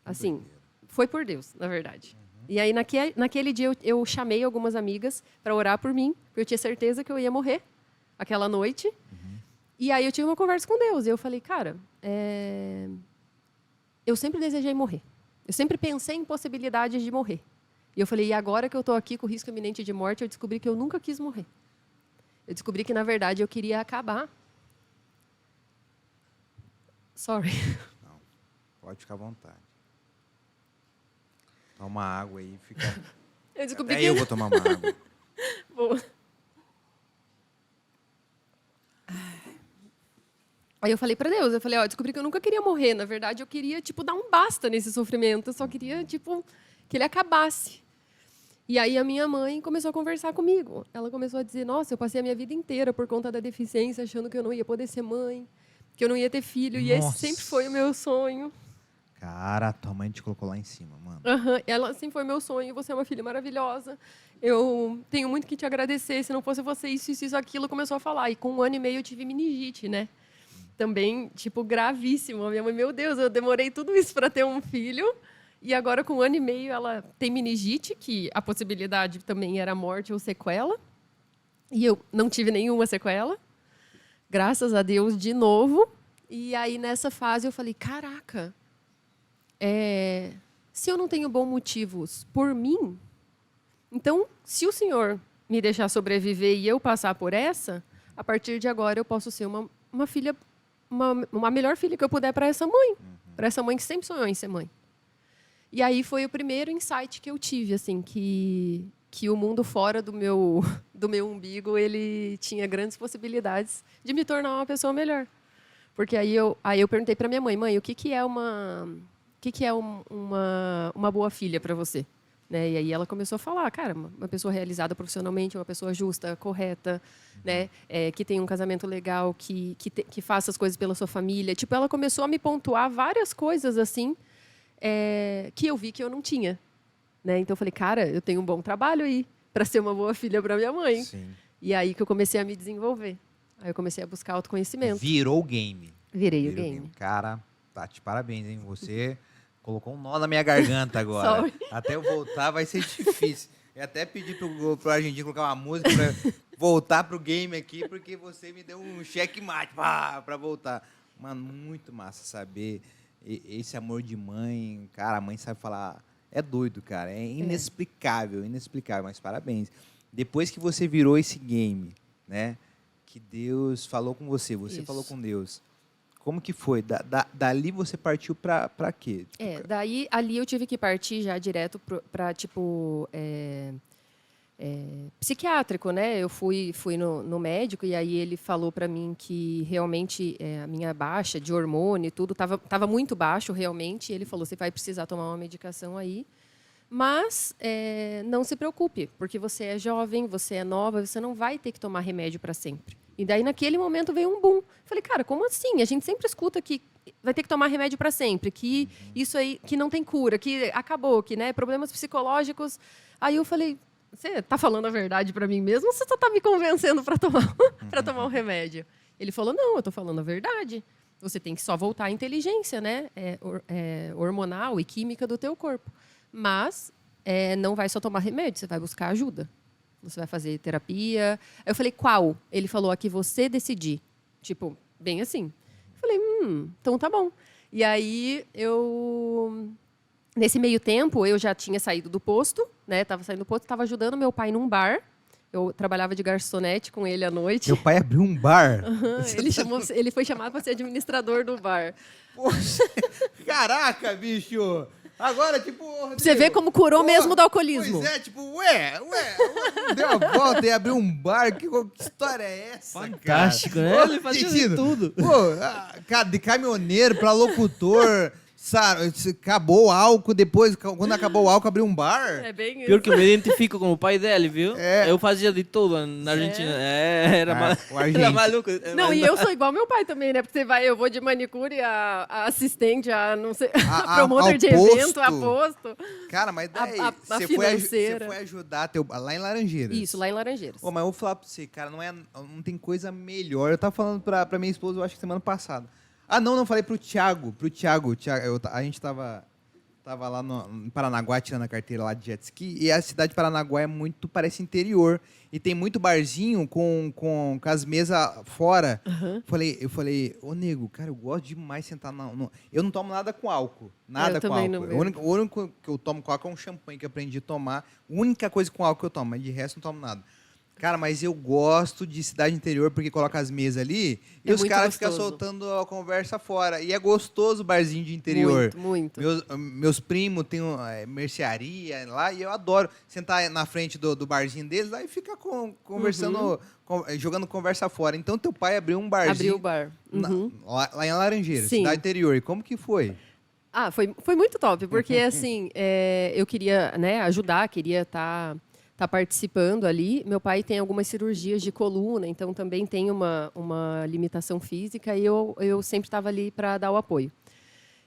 Assim, foi por Deus, na verdade. E aí, naquele dia, eu chamei algumas amigas para orar por mim, porque eu tinha certeza que eu ia morrer aquela noite. E aí eu tive uma conversa com Deus. E eu falei, cara, eu sempre desejei morrer. Eu sempre pensei em possibilidades de morrer. E eu falei, e agora que eu estou aqui com risco iminente de morte, eu descobri que eu nunca quis morrer. Eu descobri que, na verdade, eu queria acabar. Sorry. Não, pode ficar à vontade. Toma água aí, fica... Eu descobri Até eu vou tomar uma água. Boa. Aí eu falei para Deus, eu falei, ó, descobri que eu nunca queria morrer. Na verdade, eu queria, tipo, dar um basta nesse sofrimento. Eu só queria, tipo, que ele acabasse. E aí a minha mãe começou a conversar comigo. Ela começou a dizer, nossa, eu passei a minha vida inteira por conta da deficiência, achando que eu não ia poder ser mãe, que eu não ia ter filho. E esse sempre foi o meu sonho. Cara, tua mãe te colocou lá em cima, mano. Ela sempre foi meu sonho. Você é uma filha maravilhosa. Eu tenho muito que te agradecer. Se não fosse você, isso, aquilo. Começou a falar. E com 1 ano e meio eu tive meningite, né? Também, tipo, gravíssimo. A minha mãe, meu Deus, eu demorei tudo isso para ter um filho. E agora, com 1 ano e meio, ela tem meningite, que a possibilidade também era morte ou sequela. E eu não tive nenhuma sequela. Graças a Deus, de novo. E aí, nessa fase, eu falei, caraca, se eu não tenho bons motivos por mim, então, se o Senhor me deixar sobreviver e eu passar por essa, a partir de agora eu posso ser uma filha, uma melhor filha que eu puder para essa mãe. Para essa mãe que sempre sonhou em ser mãe. E aí foi o primeiro insight que eu tive, assim, que o mundo fora do meu umbigo, ele tinha grandes possibilidades de me tornar uma pessoa melhor. Porque aí eu perguntei para minha mãe, o que é uma boa filha para você? Né? E aí ela começou a falar, cara, uma pessoa realizada profissionalmente, uma pessoa justa, correta, né? Que tem um casamento legal, que faça as coisas pela sua família. Tipo, ela começou a me pontuar várias coisas assim, que eu vi que eu não tinha. Né? Então eu falei, cara, eu tenho um bom trabalho aí para ser uma boa filha para minha mãe. Sim. E aí que eu comecei a me desenvolver. Aí eu comecei a buscar autoconhecimento. Virou o game. Virei o game. Cara, Tati, parabéns, hein? Você colocou um nó na minha garganta agora. Sorry. Até eu voltar vai ser difícil. Eu até pedi pro Argentino colocar uma música pra voltar pro game aqui, porque você me deu um checkmate pra voltar. Mano, muito massa saber esse amor de mãe. Cara, a mãe sabe falar. É doido, cara. É inexplicável, inexplicável. Mas parabéns. Depois que você virou esse game, né? Que Deus falou com você, você Isso. falou com Deus. Como que foi? Dali você partiu para quê? Daí ali eu tive que partir já direto para tipo psiquiátrico, né? Eu fui no médico e aí ele falou para mim que realmente a minha baixa de hormônio e tudo tava muito baixo realmente. E ele falou, você vai precisar tomar uma medicação aí, Mas não se preocupe, porque você é jovem, você é nova, você não vai ter que tomar remédio para sempre. E daí, naquele momento, veio um boom. Falei, cara, como assim? A gente sempre escuta que vai ter que tomar remédio para sempre, que isso aí, que não tem cura, que acabou, que, né, problemas psicológicos. Aí eu falei, você está falando a verdade para mim mesmo ou você só está me convencendo para tomar, para tomar um remédio? Ele falou, não, eu estou falando a verdade. Você tem que só voltar à inteligência, né, hormonal e química do teu corpo. Mas não vai só tomar remédio, você vai buscar ajuda. Você vai fazer terapia. Eu falei, qual? Ele falou, a que você decidir. Tipo, bem assim. Eu falei, então tá bom. E aí, nesse meio tempo, eu já tinha saído do posto, né? Tava saindo do posto, estava ajudando meu pai num bar. Eu trabalhava de garçonete com ele à noite. Meu pai abriu um bar? Ele foi chamado para ser administrador do bar. Poxa, caraca, bicho! Agora, tipo... Rodrigo, você vê como curou mesmo do alcoolismo. Pois é, tipo, ué, deu a volta e abriu um bar. Que história é essa, fantástico, cara? né? Ele fazia de tudo. Pô, cara, de caminhoneiro pra locutor... Sabe, acabou o álcool, depois, quando acabou o álcool, abriu um bar. É bem isso. Pior que eu me identifico com o pai dele, viu? Eu fazia de tudo na Argentina. Era maluco. Não, e eu sou igual meu pai também, né? Porque eu vou de manicure, a assistente, a não sei, a promotor de evento, a posto. Cara, mas daí você foi ajudar lá em Laranjeiras. Isso, lá em Laranjeiras. Mas eu vou falar pra você, cara, não tem coisa melhor. Eu tava falando pra minha esposa, eu acho que semana passada. Não, falei pro Thiago. A gente tava lá em Paranaguá, tirando a carteira lá de jet ski, e a cidade de Paranaguá parece interior, e tem muito barzinho com as mesas fora. Uhum. Eu falei, ô nego, cara, eu gosto demais de sentar eu não tomo nada com álcool, nada com álcool. O único que eu tomo com álcool é um champanhe que eu aprendi a tomar, a única coisa com álcool que eu tomo, mas de resto não tomo nada. Cara, mas eu gosto de cidade interior porque coloca as mesas ali e os caras ficam soltando a conversa fora. E é gostoso o barzinho de interior. Muito. Meus primos têm mercearia lá e eu adoro sentar na frente do barzinho deles lá e ficar conversando, jogando conversa fora. Então, teu pai abriu um barzinho. Abriu o bar. Lá em Laranjeiras, Sim. cidade interior. E como que foi? Foi muito top, porque assim, eu queria, né, ajudar, queria estar participando ali. Meu pai tem algumas cirurgias de coluna, então também tem uma limitação física e eu sempre estava ali para dar o apoio.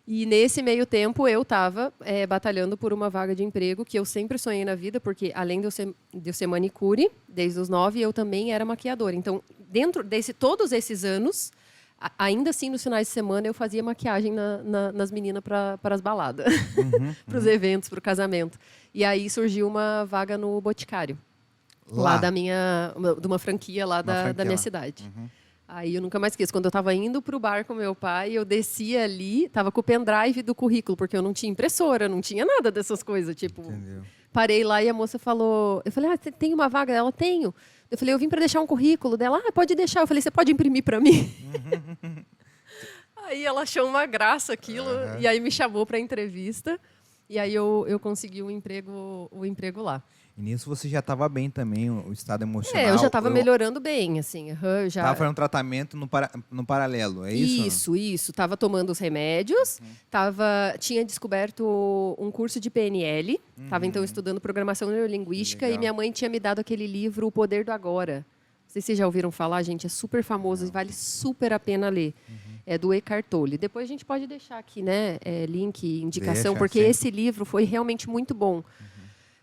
E nesse meio tempo eu estava batalhando por uma vaga de emprego que eu sempre sonhei na vida, porque além de eu ser manicure, desde os 9, eu também era maquiadora. Então, dentro todos esses anos, ainda assim, nos finais de semana, eu fazia maquiagem nas meninas para as baladas, para os eventos, para o casamento. E aí surgiu uma vaga no Boticário, lá de uma franquia lá da minha cidade. Aí eu nunca mais esqueço. Quando eu estava indo para o bar com meu pai, eu descia ali, estava com o pendrive do currículo, porque eu não tinha impressora, não tinha nada dessas coisas. Tipo, parei lá e a moça falou... Eu falei, você tem uma vaga? Ela, tenho. Eu falei, eu vim para deixar um currículo dela. Pode deixar. Eu falei, você pode imprimir para mim? Aí ela achou uma graça aquilo, e aí me chamou para entrevista. E aí eu consegui o emprego lá. E nisso você já estava bem também, o estado emocional. Eu já estava melhorando bem, assim. Estava fazendo tratamento no paralelo, é isso? Isso. Estava tomando os remédios, tinha descoberto um curso de PNL, estava então estudando programação neurolinguística e minha mãe tinha me dado aquele livro O Poder do Agora. Não sei se vocês já ouviram falar, gente, é super famoso e vale super a pena ler. É do Eckhart Tolle. Depois a gente pode deixar aqui, né, link, indicação, porque esse livro foi realmente muito bom.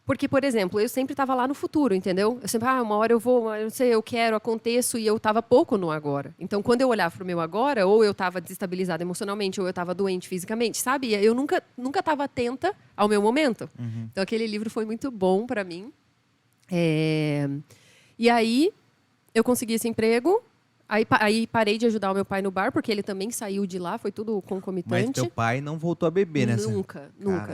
Porque, por exemplo, eu sempre estava lá no futuro, entendeu? Eu sempre, uma hora eu vou, eu não sei, eu quero, aconteço, e eu estava pouco no agora. Então, quando eu olhava para o meu agora, ou eu estava desestabilizada emocionalmente, ou eu estava doente fisicamente, sabe? Eu nunca estava atenta ao meu momento. Então, aquele livro foi muito bom para mim. E aí, eu consegui esse emprego. Aí parei de ajudar o meu pai no bar, porque ele também saiu de lá, foi tudo concomitante. Mas teu pai não voltou a beber, né?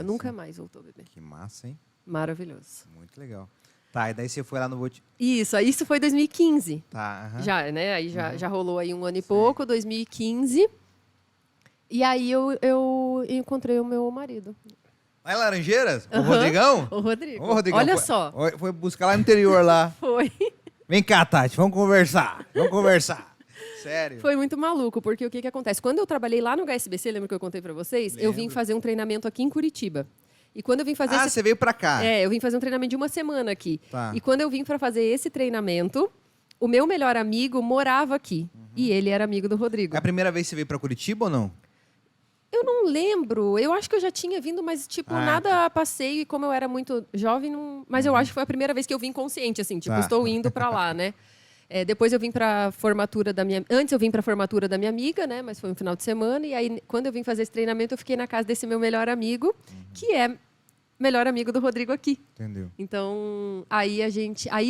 Nunca mais voltou a beber. Que massa, hein? Maravilhoso. Muito legal. Tá, e daí você foi lá no Boticário. Isso foi 2015. Tá, Já, né? Aí já rolou aí um ano e pouco, 2015. E aí eu encontrei o meu marido. Lá em Laranjeiras? O Rodrigão? O Rodrigo. Ô, Rodrigão. Olha só. Foi buscar lá no interior lá. Foi. Vem cá, Tati, vamos conversar. Sério? Foi muito maluco, porque o que acontece? Quando eu trabalhei lá no HSBC, lembra que eu contei pra vocês? Lembro. Eu vim fazer um treinamento aqui em Curitiba. E quando eu vim fazer você veio pra cá. eu vim fazer um treinamento de uma semana aqui. Tá. E quando eu vim para fazer esse treinamento, o meu melhor amigo morava aqui. E ele era amigo do Rodrigo. É a primeira vez que você veio pra Curitiba ou não? Eu não lembro. Eu acho que eu já tinha vindo, mas, tipo, nada a passeio. E como eu era muito jovem, não... Mas eu acho que foi a primeira vez que eu vim consciente, assim. Tipo, estou indo para lá, né? Depois eu vim para formatura da minha... Antes eu vim para formatura da minha amiga, né? Mas foi um final de semana. E aí, quando eu vim fazer esse treinamento, eu fiquei na casa desse meu melhor amigo, que é melhor amigo do Rodrigo aqui. Entendeu. Então, aí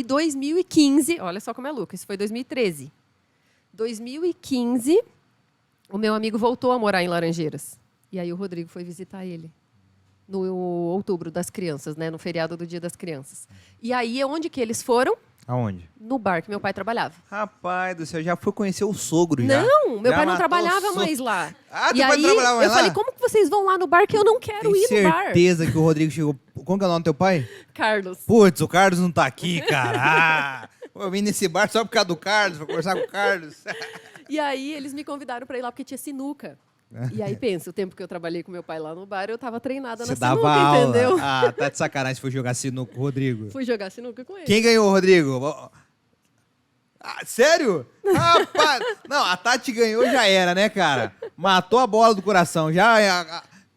2015... Olha só como é louco. Isso foi 2013. 2015... O meu amigo voltou a morar em Laranjeiras. E aí o Rodrigo foi visitar ele. No outubro das crianças, né? No feriado do Dia das Crianças. E aí, onde que eles foram? Aonde? No bar que meu pai trabalhava. Rapaz do céu, já foi conhecer o sogro já. Não, meu Já pai não matou trabalhava o mais lá. Ah, e teu pai aí, não trabalhava mais eu lá? falei, como que vocês vão lá no bar que eu não quero ir no bar? Certeza que o Rodrigo chegou... Como que é o nome do teu pai? Carlos. Putz, o Carlos não tá aqui, cara. Eu vim nesse bar só por causa do Carlos, pra conversar com o Carlos. E aí, eles me convidaram para ir lá porque tinha sinuca. E aí, pensa, o tempo que eu trabalhei com meu pai lá no bar, eu tava treinada Você na dava sinuca, aula. entendeu? Ah, tá de sacanagem se foi jogar sinuca com o Rodrigo. Fui jogar sinuca com ele. Quem ganhou, Rodrigo? Ah, sério? Rapaz! Não, a Tati ganhou, já era, né, cara? Matou a bola do coração.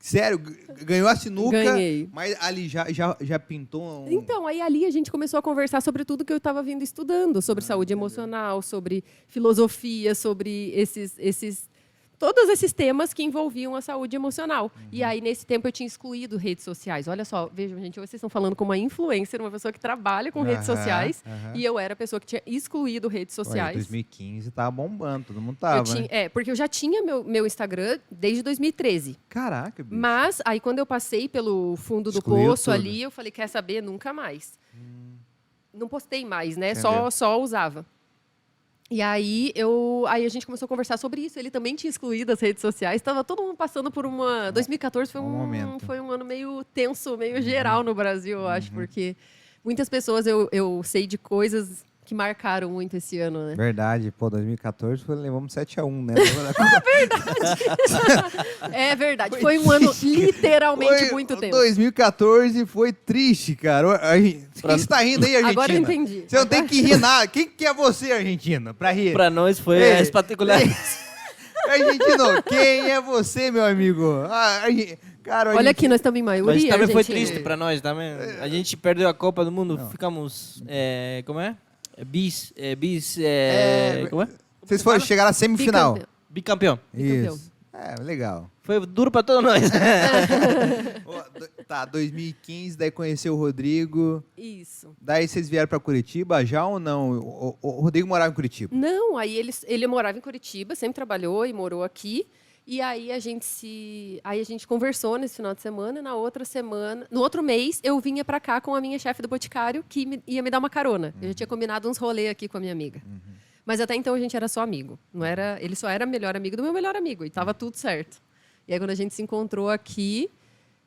Sério, ganhou a sinuca. Ganhei. Mas ali já pintou Então, aí ali a gente começou a conversar sobre tudo que eu estava vindo estudando, sobre saúde emocional, sobre filosofia, sobre todos esses temas que envolviam a saúde emocional. E aí, nesse tempo, eu tinha excluído redes sociais. Olha só, vejam, gente, vocês estão falando com uma influencer, uma pessoa que trabalha com redes sociais, e eu era a pessoa que tinha excluído redes sociais. Em 2015 tava bombando, todo mundo tava, né? Porque eu já tinha meu Instagram desde 2013. Caraca, bicho. Mas, aí, quando eu passei pelo fundo do Excluiu poço tudo. ali, eu falei, quer saber? Nunca mais. Não postei mais, né? Entendeu. Só usava. E aí, a gente começou a conversar sobre isso. Ele também tinha excluído as redes sociais. Estava todo mundo passando por uma... 2014 foi um ano meio tenso, meio geral no Brasil, eu acho. Porque muitas pessoas, eu sei de coisas que marcaram muito esse ano, né? Verdade, pô, 2014 levamos 7-1, né? É verdade. Foi um ano literalmente Foi- muito tenso. 2014 foi triste, cara. Quem você tá rindo aí, Argentina? Agora eu entendi. Você não tem que rir nada. Quem que é você, Argentina, pra rir? Pra nós foi Ei, as particulares. Argentino, quem é você, meu amigo? Cara, Olha aqui, nós estamos em maioria, Mas também foi Argentina. triste pra nós também. A gente perdeu a Copa do Mundo, ficamos... como é? Como é? Vocês chegaram à semifinal. Bicampeão. Bicampeão. Isso. Legal. Foi duro pra todos nós. Tá, 2015, daí conheceu o Rodrigo. Isso. Daí vocês vieram pra Curitiba já ou não? O Rodrigo morava em Curitiba. Não, aí ele morava em Curitiba, sempre trabalhou e morou aqui. E aí a gente conversou nesse final de semana, e na outra semana, no outro mês, eu vinha pra cá com a minha chefe do Boticário, que ia me dar uma carona. Eu já tinha combinado uns rolês aqui com a minha amiga. Mas até então a gente era só amigo. Ele só era melhor amigo do meu melhor amigo, e tava tudo certo. E aí quando a gente se encontrou aqui,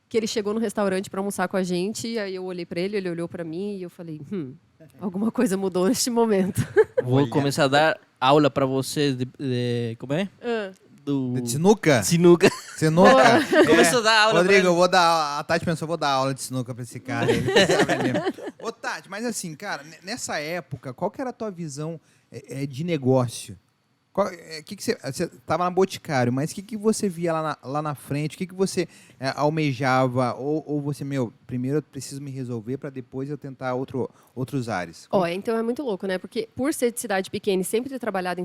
que ele chegou no restaurante para almoçar com a gente, aí eu olhei para ele olhou para mim e eu falei, alguma coisa mudou neste momento. Vou começar a dar aula pra você de como é? De sinuca? Sinuca. Sinuca? Começou a dar aula Rodrigo, pra ele. eu vou dar... A Tati pensou, eu vou dar aula de sinuca pra esse cara. Ele precisa aprender. Ô, Tati, mas assim, cara, nessa época, qual que era a tua visão de negócio? Você estava na Boticário, mas o que você via lá na frente? O que você almejava? Ou você, primeiro eu preciso me resolver para depois eu tentar outros ares? Então é muito louco, né? Porque por ser de cidade pequena e sempre ter trabalhado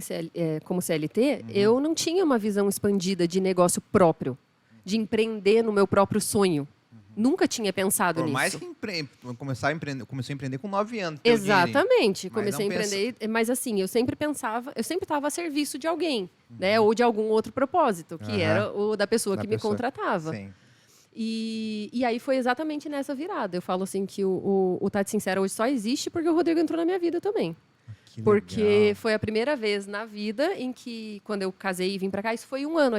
como CLT, eu não tinha uma visão expandida de negócio próprio, de empreender no meu próprio sonho. Nunca tinha pensado Por nisso. mais que começou a empreender com 9 anos. Exatamente. Mas Comecei a não empreender, mas assim, eu sempre estava a serviço de alguém, né? Ou de algum outro propósito, que era o da pessoa que me contratava. Sim. E aí foi exatamente nessa virada. Eu falo assim que o Tati Sincera hoje só existe porque o Rodrigo entrou na minha vida também. Porque legal. foi a primeira vez na vida em que, quando eu casei e vim pra cá, isso foi um ano.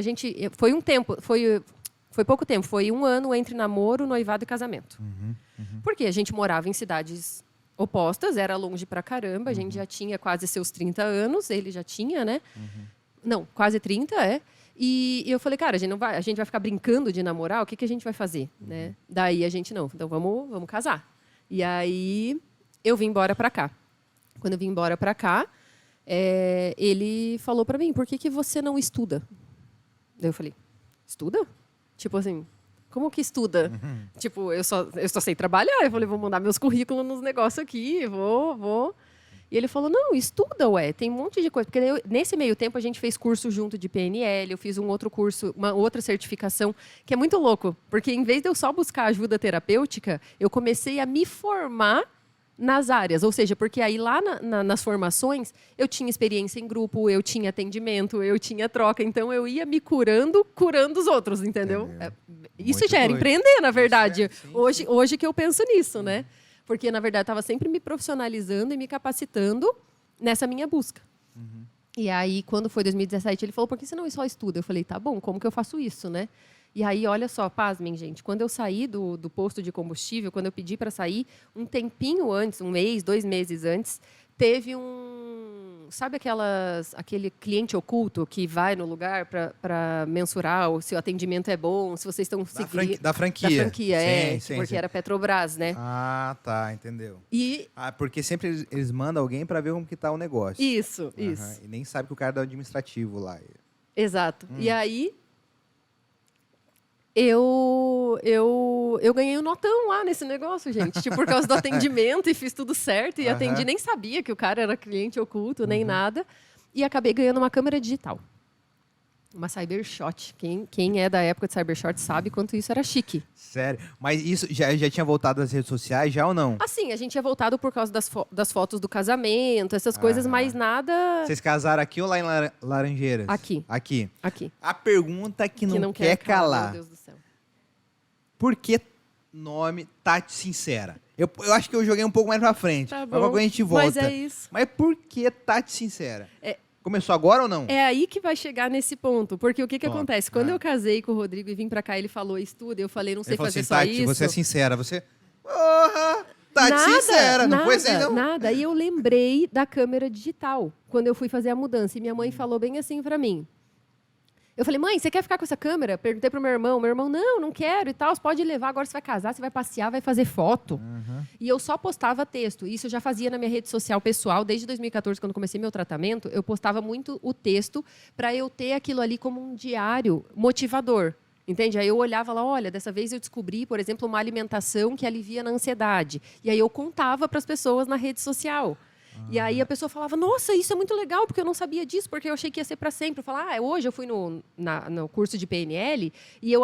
Foi um tempo, foi pouco tempo, foi um ano entre namoro, noivado e casamento. Porque a gente morava em cidades opostas, era longe pra caramba, a gente já tinha quase seus 30 anos, ele já tinha, né? Não, quase 30, E eu falei, cara, a gente vai ficar brincando de namorar? O que a gente vai fazer? Né? Daí a gente, não, então vamos casar. E aí eu vim embora para cá. Quando eu vim embora para cá, ele falou para mim, por que você não estuda? Daí eu falei, estuda? Tipo assim, como que estuda? Tipo, eu só sei trabalhar. Eu falei, vou mandar meus currículos nos negócios aqui, vou. E ele falou, não, estuda, tem um monte de coisa. Porque nesse meio tempo a gente fez curso junto de PNL, eu fiz um outro curso, uma outra certificação, que é muito louco. Porque em vez de eu só buscar ajuda terapêutica, eu comecei a me formar nas áreas. Ou seja, porque aí lá nas formações, eu tinha experiência em grupo, eu tinha atendimento, eu tinha troca. Então eu ia me curando os outros, entendeu? Isso Muito já era doido. empreender, na verdade. Sim, Hoje que eu penso nisso, né? Porque, na verdade, eu estava sempre me profissionalizando e me capacitando nessa minha busca. E aí, quando foi 2017, ele falou, por que você não só estuda? Eu falei, tá bom, como que eu faço isso, né? E aí, olha só, pasmem, gente, quando eu saí do posto de combustível, quando eu pedi para sair, um tempinho antes, 1 mês, 2 meses antes, teve sabe aquele cliente oculto que vai no lugar para mensurar se o atendimento é bom, se vocês estão seguindo... Da franquia. Da franquia, Sim, porque era Petrobras, né? Ah, tá, entendeu. E... porque sempre eles mandam alguém para ver como que tá o negócio. Isso. E nem sabe que o cara é do administrativo lá. Exato. E aí... Eu ganhei um notão lá nesse negócio, gente. Tipo, por causa do atendimento e fiz tudo certo. E atendi, nem sabia que o cara era cliente oculto, nem nada. E acabei ganhando uma câmera digital. Uma Cybershot. Quem é da época de Cybershot sabe quanto isso era chique. Sério? Mas isso já tinha voltado às redes sociais, já ou não? Assim, a gente tinha voltado por causa das fotos do casamento, essas coisas, mas nada... Vocês casaram aqui ou lá em Laranjeiras? Aqui. Aqui. Aqui. A pergunta que não quer calar. Meu Deus do céu. Por que nome Tati Sincera? Eu acho que eu joguei um pouco mais pra frente. Tá Mas bom. agora a gente volta. Mas é isso. Mas por que Tati Sincera? Começou agora ou não? É aí que vai chegar nesse ponto. Porque o que Top. acontece? Quando eu casei com o Rodrigo e vim pra cá, ele falou, estuda. Eu falei, não sei Ele falou fazer assim, só Tati, isso. você é sincera. Você... Porra! Tati Sincera. Não foi assim, não? Nada. E eu lembrei da câmera digital, quando eu fui fazer a mudança. E minha mãe falou bem assim pra mim. Eu falei, mãe, você quer ficar com essa câmera? Perguntei pro meu irmão. Meu irmão, não quero e tal. Você pode levar, agora você vai casar, você vai passear, vai fazer foto. E eu só postava texto. Isso eu já fazia na minha rede social pessoal. Desde 2014, quando comecei meu tratamento, eu postava muito o texto para eu ter aquilo ali como um diário motivador. Entende? Aí eu olhava lá, olha, dessa vez eu descobri, por exemplo, uma alimentação que alivia na ansiedade. E aí eu contava para as pessoas na rede social. E aí a pessoa falava, nossa, isso é muito legal, porque eu não sabia disso, porque eu achei que ia ser para sempre. Eu falava, hoje eu fui no curso de PNL e eu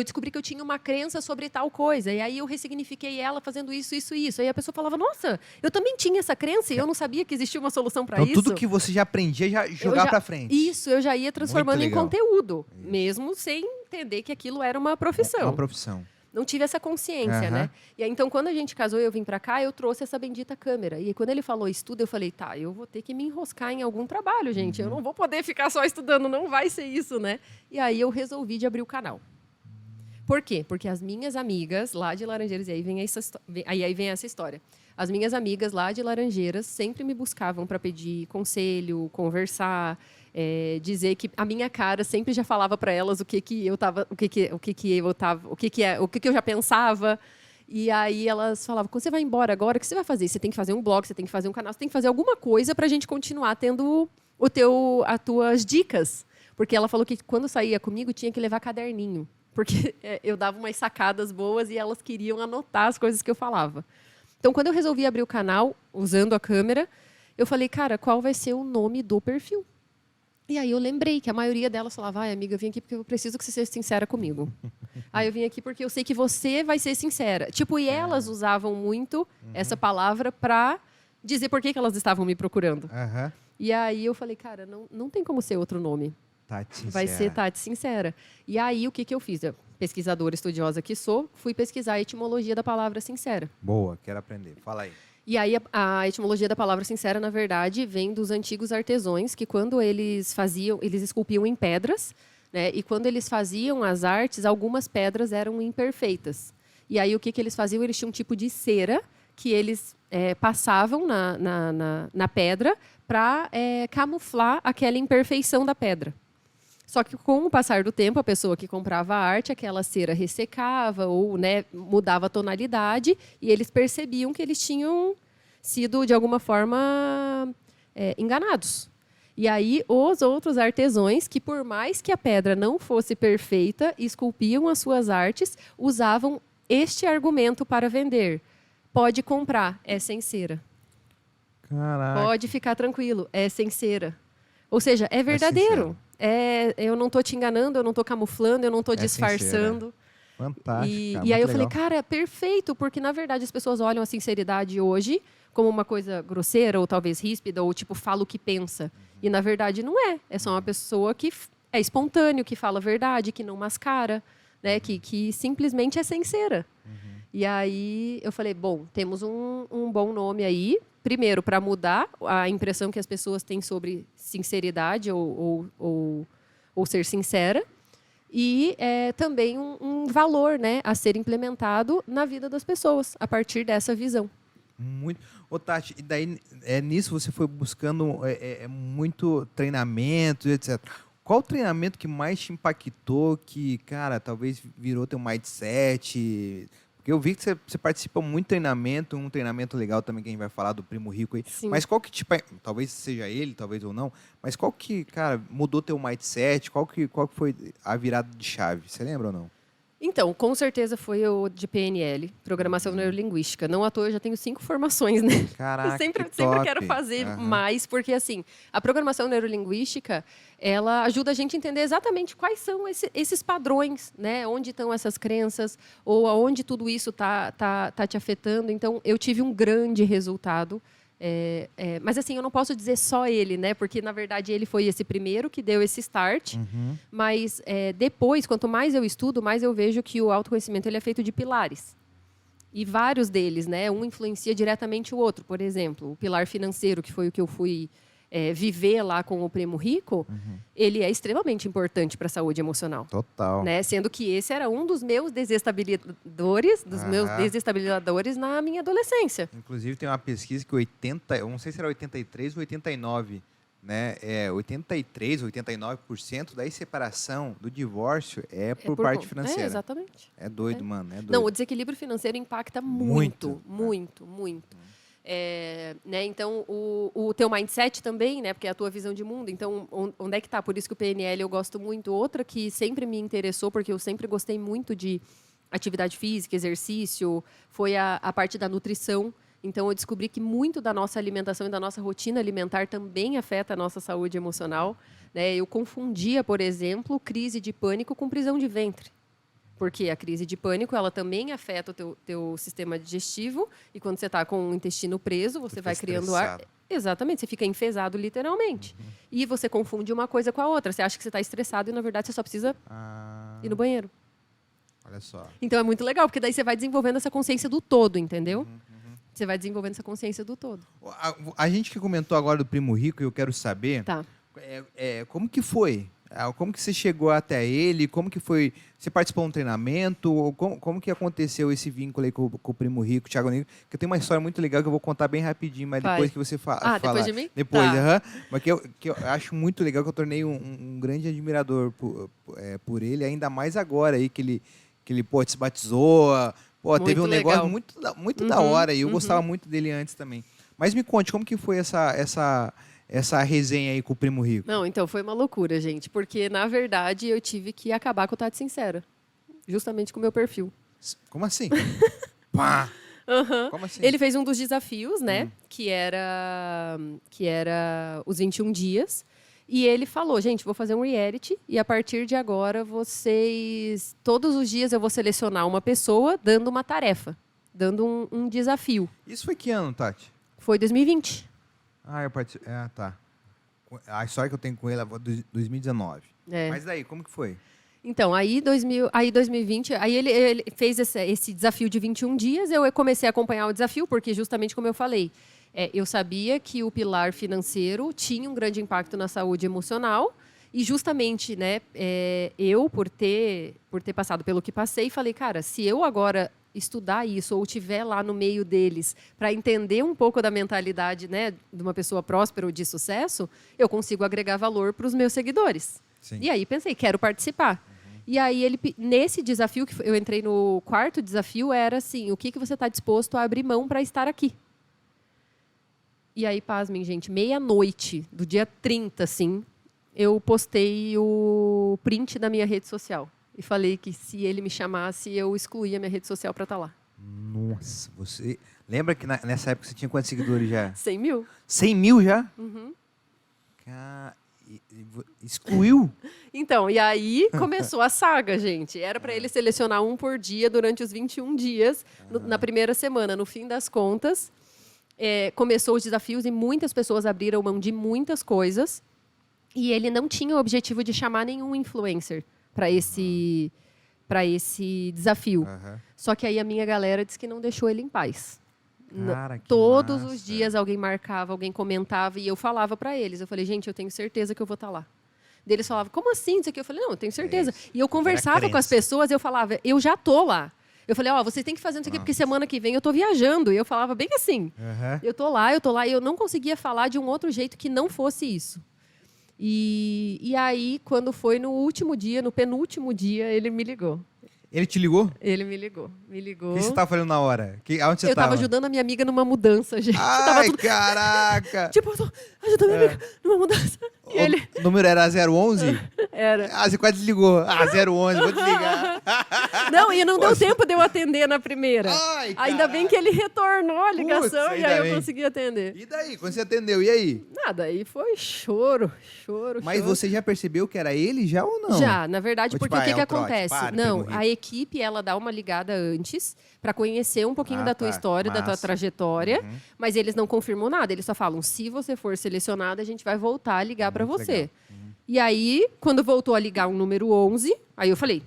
descobri que eu tinha uma crença sobre tal coisa. E aí eu ressignifiquei ela fazendo isso. Aí a pessoa falava, nossa, eu também tinha essa crença e eu não sabia que existia uma solução para isso. Então tudo que você já aprendia, já jogava para frente. Isso, eu já ia transformando em legal. conteúdo, mesmo sem entender que aquilo era uma profissão. Uma profissão. Não tive essa consciência, né? E aí, então, quando a gente casou e eu vim pra cá, eu trouxe essa bendita câmera. E aí, quando ele falou estudo, eu falei, tá, eu vou ter que me enroscar em algum trabalho, gente. Eu não vou poder ficar só estudando, não vai ser isso, né? E aí, eu resolvi de abrir o canal. Por quê? Porque as minhas amigas lá de Laranjeiras, e aí vem essa história. As minhas amigas lá de Laranjeiras sempre me buscavam para pedir conselho, conversar, dizer que a minha cara sempre já falava para elas o que eu já pensava. E aí elas falavam, quando você vai embora agora, o que você vai fazer? Você tem que fazer um blog, você tem que fazer um canal, você tem que fazer alguma coisa para a gente continuar tendo as tuas dicas. Porque ela falou que quando saía comigo tinha que levar caderninho. Porque eu dava umas sacadas boas e elas queriam anotar as coisas que eu falava. Então, quando eu resolvi abrir o canal, usando a câmera, eu falei, cara, qual vai ser o nome do perfil? E aí eu lembrei que a maioria delas falava, amiga, eu vim aqui porque eu preciso que você seja sincera comigo. Aí eu vim aqui porque eu sei que você vai ser sincera. Tipo, e elas usavam muito essa palavra para dizer por que elas estavam me procurando. E aí eu falei, cara, não tem como ser outro nome. Tati Sincera. Vai ser Tati Sincera. E aí, o que eu fiz? Pesquisadora estudiosa que sou, fui pesquisar a etimologia da palavra sincera. Boa, quero aprender. Fala aí. E aí, a etimologia da palavra sincera, na verdade, vem dos antigos artesãos, que quando eles esculpiam em pedras, né? E quando eles faziam as artes, algumas pedras eram imperfeitas. E aí, o que eles faziam? Eles tinham um tipo de cera que eles passavam na pedra para camuflar aquela imperfeição da pedra. Só que com o passar do tempo, a pessoa que comprava a arte, aquela cera ressecava ou, né, mudava a tonalidade e eles percebiam que eles tinham sido, de alguma forma, enganados. E aí, os outros artesãos, que por mais que a pedra não fosse perfeita, esculpiam as suas artes, usavam este argumento para vender. Pode comprar, é sem cera. Caraca. Pode ficar tranquilo, é sem cera. Ou seja, é verdadeiro. Eu não estou te enganando, eu não estou camuflando, eu não estou disfarçando. Fantástico. E aí eu falei, cara, é perfeito, porque na verdade as pessoas olham a sinceridade hoje como uma coisa grosseira ou talvez ríspida, ou tipo, fala o que pensa. E na verdade não é. É só uma pessoa que é espontâneo, que fala a verdade, que não mascara, né? Que simplesmente é sincera. E aí eu falei, bom, temos um bom nome aí. Primeiro, para mudar a impressão que as pessoas têm sobre sinceridade ou ser sincera. E também um valor, né, a ser implementado na vida das pessoas, a partir dessa visão. Muito. Ô, Tati, e daí nisso você foi buscando muito treinamento, etc. Qual o treinamento que mais te impactou, que, cara, talvez virou teu mindset? Porque eu vi que você participa muito de treinamento, um treinamento legal também que a gente vai falar do Primo Rico aí. Sim. Mas qual que, tipo, talvez seja ele, talvez ou não, mas qual que, cara, mudou teu mindset? Qual que foi a virada de chave? Você lembra ou não? Então, com certeza foi o de PNL, Programação Neurolinguística. Não à toa, eu já tenho 5 formações, né? Caraca, sempre top. quero fazer mais, porque assim, a Programação Neurolinguística, ela ajuda a gente a entender exatamente quais são esses padrões, né? Onde estão essas crenças, ou aonde tudo isso tá te afetando. Então, eu tive um grande resultado. Mas assim, eu não posso dizer só ele, né? Porque na verdade ele foi esse primeiro que deu esse start. Mas depois, quanto mais eu estudo, mais eu vejo que o autoconhecimento ele é feito de pilares. E vários deles, né? Um influencia diretamente o outro. Por exemplo, o pilar financeiro, que foi o que eu fui viver lá com o Primo Rico, ele é extremamente importante para a saúde emocional. Total. Né? Sendo que esse era um dos meus desestabilizadores na minha adolescência. Inclusive tem uma pesquisa que 80, eu não sei se era 83 ou 89, né? 83, 89% da separação, do divórcio por parte financeira. Exatamente. É doido, mano. É doido. Não, o desequilíbrio financeiro impacta muito. Né? Então, o teu mindset também, né? Porque é a tua visão de mundo. Então, onde é que está? Por isso que o PNL eu gosto muito. Outra que sempre me interessou, porque eu sempre gostei muito de atividade física, exercício, foi a parte da nutrição. Então, eu descobri que muito da nossa alimentação e da nossa rotina alimentar também afeta a nossa saúde emocional. Né? Eu confundia, por exemplo, crise de pânico com prisão de ventre. Porque a crise de pânico, ela também afeta o teu sistema digestivo. E quando você está com o intestino preso, você vai criando ar. Exatamente, você fica enfesado literalmente. E você confunde uma coisa com a outra. Você acha que você está estressado e, na verdade, você só precisa ir no banheiro. Olha só. Então, é muito legal, porque daí você vai desenvolvendo essa consciência do todo, entendeu? Você vai desenvolvendo essa consciência do todo. A gente que comentou agora do Primo Rico, eu quero saber como que foi? Como que você chegou até ele? Como que foi? Você participou de um treinamento? Como que aconteceu esse vínculo aí com o Primo Rico, Thiago Negro? Que eu tenho uma história muito legal que eu vou contar bem rapidinho, mas depois que você falar. Depois de mim? Depois, Mas que eu acho muito legal, que eu tornei um grande admirador por ele, ainda mais agora aí que ele se batizou. Teve um negócio muito da hora e eu gostava muito dele antes também. Mas me conte, como que foi essa resenha aí com o Primo Rico? Não, então foi uma loucura, gente. Porque, na verdade, eu tive que acabar com o Tati Sincera. Justamente com o meu perfil. Como assim? Pá! Como assim? Ele fez um dos desafios, né? Que era os 21 dias. E ele falou, gente, vou fazer um reality e a partir de agora todos os dias eu vou selecionar uma pessoa dando uma tarefa, dando um desafio. Isso foi que ano, Tati? Foi 2020. Eu participei. Tá. A história que eu tenho com ele é de 2019. Mas daí, como que foi? Então, aí 2020, aí ele fez esse desafio de 21 dias, eu comecei a acompanhar o desafio, porque justamente como eu falei, eu sabia que o pilar financeiro tinha um grande impacto na saúde emocional e justamente, né, eu, por ter passado pelo que passei, falei, cara, se eu agora estudar isso ou estiver lá no meio deles para entender um pouco da mentalidade, né, de uma pessoa próspera ou de sucesso, eu consigo agregar valor para os meus seguidores. Sim. E aí pensei, quero participar. E aí, nesse desafio, que eu entrei no quarto desafio, era assim, o que você está disposto a abrir mão para estar aqui? E aí, pasmem, gente, meia-noite do dia 30, assim, eu postei o print da minha rede social. E falei que se ele me chamasse, eu excluía a minha rede social para estar lá. Nossa, você... Lembra que nessa época você tinha quantos seguidores já? 100 mil. 100 mil já? Uhum. Excluiu? Então, e aí começou a saga, gente. Era para ele selecionar um por dia durante os 21 dias, na primeira semana. No fim das contas, começou os desafios e muitas pessoas abriram mão de muitas coisas. E ele não tinha o objetivo de chamar nenhum influencer para esse desafio. Só que aí a minha galera disse que não deixou ele em paz. Cara, que Todos massa. os dias alguém marcava, alguém comentava e eu falava para eles. Eu falei, gente, eu tenho certeza que eu vou estar lá. Daí eles falavam, como assim? Isso aqui? Eu falei, não, eu tenho certeza. E eu conversava com as pessoas e eu falava, eu já tô lá. Eu falei, vocês têm que fazer isso aqui porque semana que vem eu tô viajando. E eu falava bem assim, eu tô lá. E eu não conseguia falar de um outro jeito que não fosse isso. E aí, quando foi no último dia, no penúltimo dia, ele me ligou. Ele te ligou? Ele me ligou. O que você estava fazendo na hora? Aonde você eu estava ajudando a minha amiga numa mudança, gente. Ai, caraca! Tipo, eu tô ajudando a minha amiga numa mudança. E ele... O número era 011? Era. Você quase desligou. 011, vou desligar. Não, e não deu tempo de eu atender na primeira. Ai, ainda bem que ele retornou a ligação. Putz, e aí eu consegui atender. E daí? Quando você atendeu, e aí? Nada, aí foi choro. Mas você já percebeu que era ele já ou não? Já, na verdade, porque o que acontece? Não, a equipe, ela dá uma ligada antes para conhecer um pouquinho da tua história, da tua trajetória, mas eles não confirmam nada, eles só falam, se você for selecionado, a gente vai voltar a ligar para você. E aí, quando voltou a ligar um número 11, aí eu falei,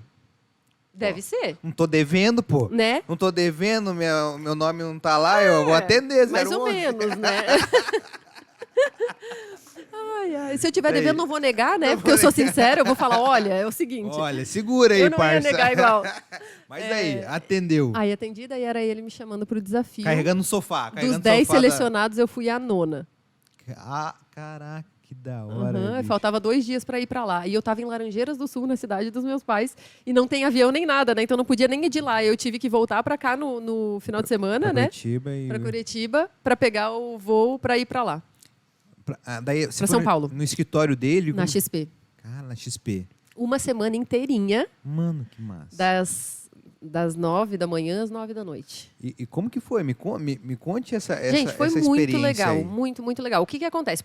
deve ser. Não tô devendo, pô. Né? Não tô devendo, meu nome não tá lá, eu vou atender, 011. Mais ou menos, né? Ai. Se eu tiver devendo, não vou negar, né? Porque eu sou sincera, eu vou falar, olha, é o seguinte. Olha, segura aí, parça. Eu não ia negar igual. Mas aí, atendeu. Aí atendi, daí era ele me chamando pro desafio. Carregando o sofá. Dos 10 selecionados, eu fui a 9ª. Caraca, que da hora. Faltava 2 dias para ir para lá. E eu estava em Laranjeiras do Sul, na cidade dos meus pais. E não tem avião nem nada, né? Então não podia nem ir de lá. Eu tive que voltar para cá no final de semana, né? Para Curitiba, para pegar o voo para ir para lá. Daí, você pra São Paulo. No escritório dele? Na XP. Cara, na XP. Uma semana inteirinha. Mano, que massa. Das 9 da manhã às 9 da noite. E como que foi? Me conte essa Gente, foi essa muito legal. Aí. Muito legal. O que acontece?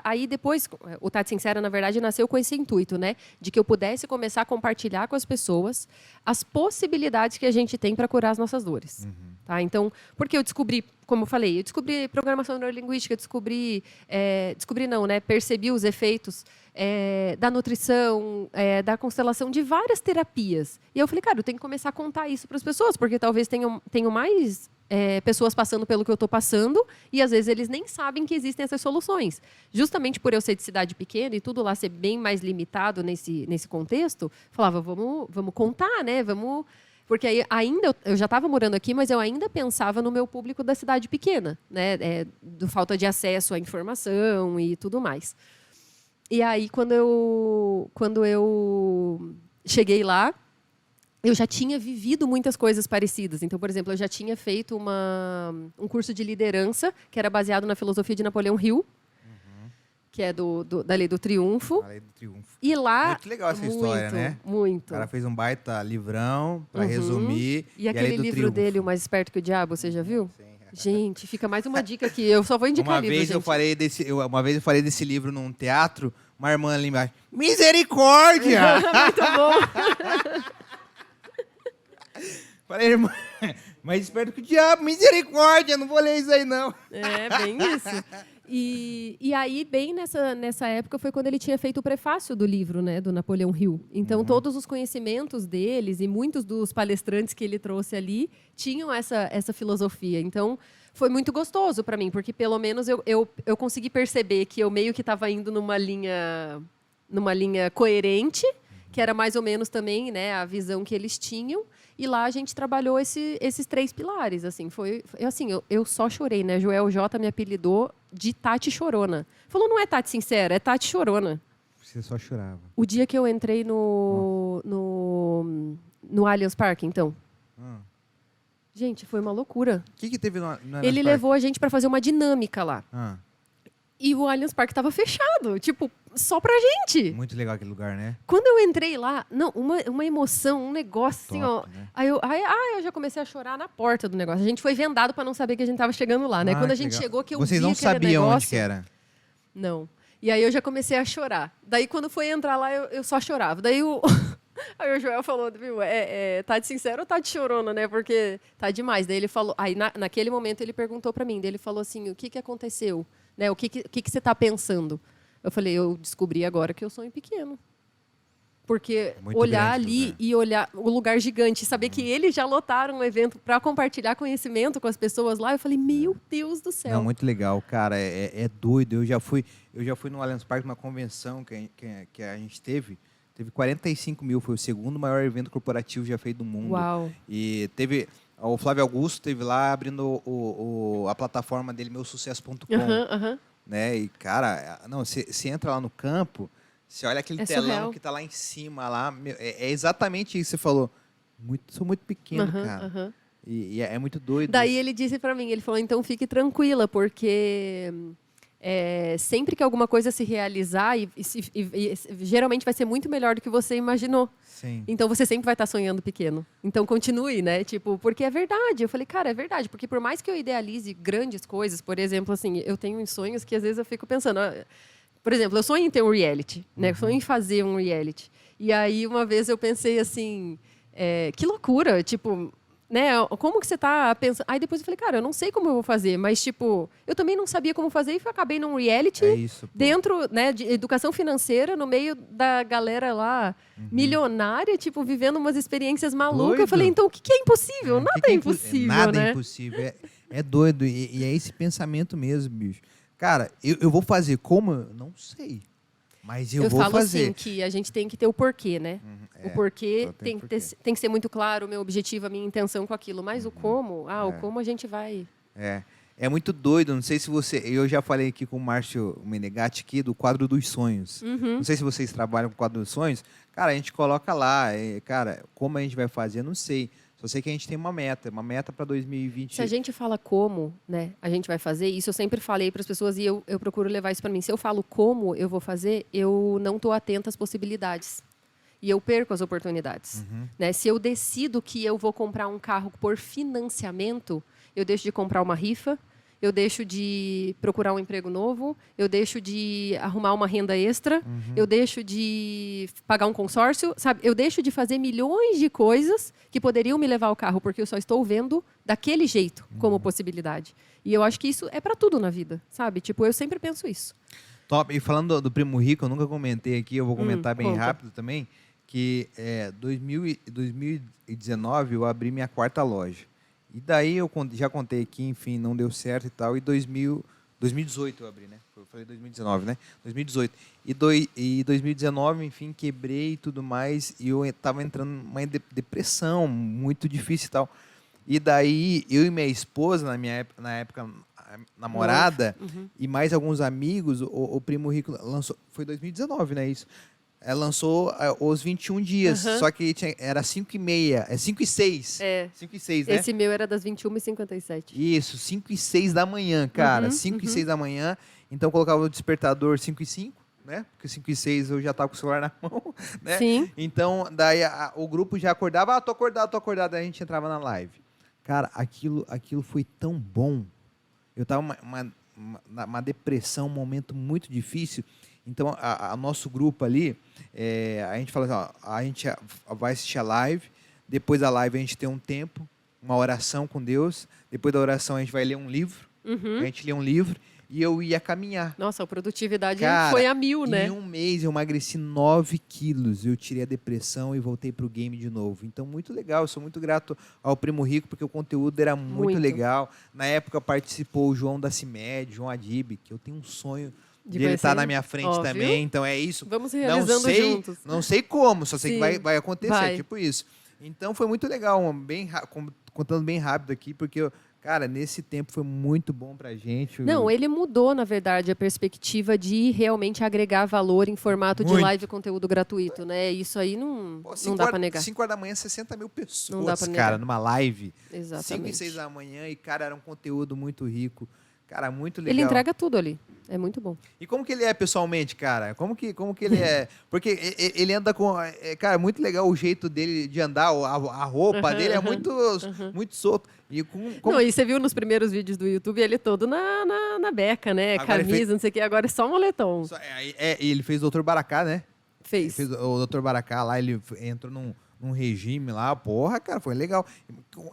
Aí depois, o Tati Sincera, na verdade, nasceu com esse intuito, né? De que eu pudesse começar a compartilhar com as pessoas as possibilidades que a gente tem para curar as nossas dores. Tá? Então, porque eu descobri, como eu falei, programação neurolinguística, percebi os efeitos da nutrição, da constelação, de várias terapias. E eu falei, cara, eu tenho que começar a contar isso para as pessoas, porque talvez tenham mais pessoas passando pelo que eu estou passando e, às vezes, eles nem sabem que existem essas soluções. Justamente por eu ser de cidade pequena e tudo lá ser bem mais limitado nesse contexto, falava, vamos contar, né? Porque aí ainda eu já estava morando aqui, mas eu ainda pensava no meu público da cidade pequena, né? Do falta de acesso à informação e tudo mais. E aí, quando eu cheguei lá, eu já tinha vivido muitas coisas parecidas. Então, por exemplo, eu já tinha feito um curso de liderança que era baseado na filosofia de Napoleão Hill, que é da Lei do Triunfo. A Lei do Triunfo. E lá... Muito legal essa história, né? Muito. O cara fez um baita livrão, para resumir. E aquele livro dele, O Mais Esperto que o Diabo, você já viu? Sim. Gente, fica mais uma dica aqui. Eu só vou indicar livro, gente. Uma vez eu falei desse livro num teatro, uma irmã ali embaixo, misericórdia! Muito bom! Falei, irmã, mais esperto que o diabo, misericórdia, não vou ler isso aí, não. É, bem isso. E aí, bem nessa época, foi quando ele tinha feito o prefácio do livro, né, do Napoleão Hill. Então, todos os conhecimentos deles e muitos dos palestrantes que ele trouxe ali tinham essa filosofia. Então, foi muito gostoso para mim, porque pelo menos eu consegui perceber que eu meio que estava indo numa linha coerente, que era mais ou menos também, né, a visão que eles tinham. E lá a gente trabalhou esses 3 pilares, assim, eu só chorei, né? Joel J me apelidou de Tati Chorona. Falou, não é Tati Sincera, é Tati Chorona. Você só chorava. O dia que eu entrei no Allianz Parque, então. Gente, foi uma loucura. O que teve no Allianz Ele Parque? levou a gente para fazer uma dinâmica lá. Ah, E o Allianz Parque estava fechado, tipo, só pra gente. muito legal aquele lugar, né? Quando eu entrei lá, não, uma emoção, um negócio assim, ó. Top, né? Aí eu já comecei a chorar na porta do negócio. A gente foi vendado para não saber que a gente tava chegando lá, né? Ah, Quando a que gente legal. chegou, que eu Vocês vi não aquele sabiam negócio, onde que era? Não. E aí eu já comecei a chorar. Daí quando foi entrar lá, eu só chorava. Daí aí o Joel falou, viu, tá de sincero ou tá de chorona, né? Porque tá demais. Daí ele falou, aí naquele momento ele perguntou para mim, daí ele falou assim, o que aconteceu? Né? O que você tá pensando? Eu falei, eu descobri agora que eu sonho pequeno. Porque Muito olhar grande, ali né? e olhar o lugar gigante, saber que eles já lotaram um evento para compartilhar conhecimento com as pessoas lá, eu falei, meu Deus do céu. Não, muito legal, cara. É doido. Eu já fui no Allianz Parque numa convenção que a gente teve. Teve 45 mil, foi o segundo maior evento corporativo já feito do mundo. Uau. E teve o Flávio Augusto teve lá abrindo a plataforma dele, meusucesso.com. Né? E, cara, você entra lá no campo, você olha aquele telão surreal. que tá lá em cima, lá, é exatamente isso que você falou. Sou muito pequeno, cara. E é muito doido. Daí ele disse para mim, ele falou, então fique tranquila, porque sempre que alguma coisa se realizar, e geralmente vai ser muito melhor do que você imaginou. Sim. Então você sempre vai estar sonhando pequeno. Então continue, né? Tipo, porque é verdade. Eu falei, cara, é verdade. Porque por mais que eu idealize grandes coisas, por exemplo, assim, eu tenho uns sonhos que às vezes eu fico pensando. Por exemplo, eu sonho em ter um reality, né? Eu sonho em fazer um reality. E aí uma vez eu pensei assim, que loucura, tipo, né? Como que você tá pensando? Aí depois eu falei, cara, eu não sei como eu vou fazer, mas tipo, eu também não sabia como fazer e acabei num reality dentro, né, de educação financeira, no meio da galera lá milionária, tipo, vivendo umas experiências malucas. Doido. Eu falei, então o que é impossível? Nada é impossível, nada né? é impossível. É doido. E é esse pensamento mesmo, bicho. Cara, eu vou fazer como? Eu não sei. Mas eu vou falo fazer. assim, que a gente tem que ter o porquê, né? O porquê tem que ser muito claro, o meu objetivo, a minha intenção com aquilo. Mas o como, o como a gente vai... É muito doido, não sei se você... Eu já falei aqui com o Márcio Menegatti aqui do quadro dos sonhos. Não sei se vocês trabalham com o quadro dos sonhos. Cara, a gente coloca lá, cara, como a gente vai fazer, eu não sei. Só sei que a gente tem uma meta para 2020. Se a gente fala como, né, a gente vai fazer, isso eu sempre falei para as pessoas e eu procuro levar isso para mim. Se eu falo como eu vou fazer, eu não estou atenta às possibilidades. E eu perco as oportunidades. Né? Se eu decido que eu vou comprar um carro por financiamento, eu deixo de comprar uma rifa, eu deixo de procurar um emprego novo, eu deixo de arrumar uma renda extra, eu deixo de pagar um consórcio, sabe? Eu deixo de fazer milhões de coisas que poderiam me levar ao carro, porque eu só estou vendo daquele jeito como possibilidade. E eu acho que isso é para tudo na vida, sabe? Tipo, eu sempre penso isso. Top. E falando do Primo Rico, eu nunca comentei aqui, eu vou comentar bem conta. rápido também, que 2019 eu abri minha 4ª loja. E daí eu já contei aqui, enfim, não deu certo e tal. E 2018 eu abri, né? Eu falei 2019, né? 2018. E 2019, enfim, quebrei e tudo mais. E eu estava entrando numa depressão muito difícil e tal. E daí eu e minha esposa, na época namorada, e mais alguns amigos, o Primo Rico lançou... Foi 2019, né? Isso. Lançou os 21 dias, só que era 5h30, 5h06. 5h06, né? Esse meu era das 21h57. Isso, 5h06 da manhã, cara. 5h06 da manhã. Então, eu colocava o despertador 5h05, né? Porque 5h06 eu já tava com o celular na mão, né? Sim. Então, daí o grupo já acordava. Tô acordado. Daí a gente entrava na live. Cara, aquilo foi tão bom. Eu tava uma depressão, um momento muito difícil. Então, a nosso grupo ali, a gente fala assim, ó, a gente vai assistir a live, depois da live a gente tem um tempo, uma oração com Deus, depois da oração a gente vai ler um livro, a gente lê um livro, e eu ia caminhar. Nossa, a produtividade Cara, foi a 1000, né? Em um mês eu emagreci 9 quilos, eu tirei a depressão e voltei pro game de novo. Então, muito legal, eu sou muito grato ao Primo Rico, porque o conteúdo era muito legal. Na época participou o João da CIMED, João Adib, que eu tenho um sonho de ele estar na minha frente também, então é isso. Vamos realizando juntos. Não sei como, só sei que vai acontecer, vai. tipo isso. Então foi muito legal, contando bem rápido aqui, porque, Cara, nesse tempo foi muito bom pra gente. Não, ele mudou, na verdade, a perspectiva de realmente agregar valor em formato de live e conteúdo gratuito, né? Isso aí não dá pra negar. 5 horas da manhã, 60 mil pessoas, Não dá pra cara, negar. numa live. Exatamente. 5 e 6 da manhã e, cara, era um conteúdo muito rico. Cara, muito legal. Ele entrega tudo ali. É muito bom. E como que ele é pessoalmente, cara? Como que ele é? Porque ele anda com... Cara, muito legal o jeito dele de andar, a roupa dele é muito solto. E Não, e você viu nos primeiros vídeos do YouTube ele todo na beca, né? Agora camisa, não sei o quê. Agora é só moletom. E ele fez o Dr. Baracá, né? Fez. Ele fez o Dr. Baracá lá, ele entrou num regime lá. Porra, cara, foi legal.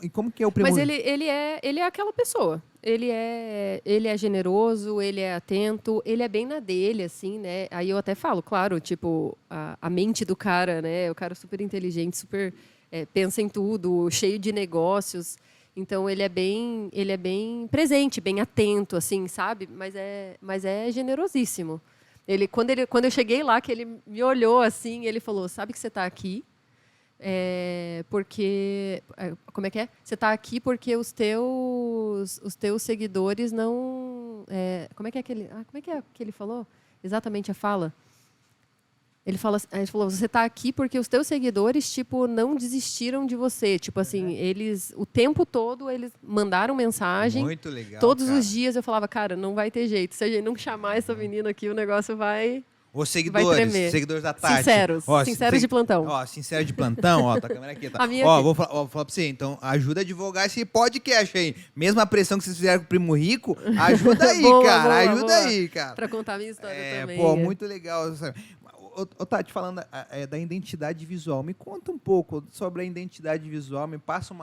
E como que é o primo? Mas ele é aquela pessoa. Ele é generoso, ele é atento, ele é bem na dele, assim, né? Aí eu até falo, claro, tipo, a mente do cara, né? O cara super inteligente, super pensa em tudo, cheio de negócios. Então ele é bem presente, bem atento, assim, sabe? Mas é generosíssimo. Quando eu cheguei lá, que ele me olhou assim, ele falou: sabe que você está aqui? Porque como é que é? Você está aqui porque os teus seguidores não como é que ele falou? Exatamente a fala. Ele falou: você está aqui porque os teus seguidores tipo não desistiram de você, tipo assim, eles o tempo todo eles mandaram mensagem. Muito legal. Todos os dias eu falava: cara, não vai ter jeito, se a gente não chamar essa menina aqui, o negócio vai... Os Vai tremer. seguidores da Tati. Sinceros de plantão. Sincero de plantão, ó, tá a câmera aqui, tá. A minha aqui. Vou falar pra você, então, ajuda a divulgar esse podcast aí. Mesmo a pressão que vocês fizeram com o Primo Rico, ajuda aí, cara, ajuda aí, cara. Pra contar a minha história também. Pô, muito legal, sabe? Ô, Tati, falando da identidade visual, me conta um pouco sobre a identidade visual, me passa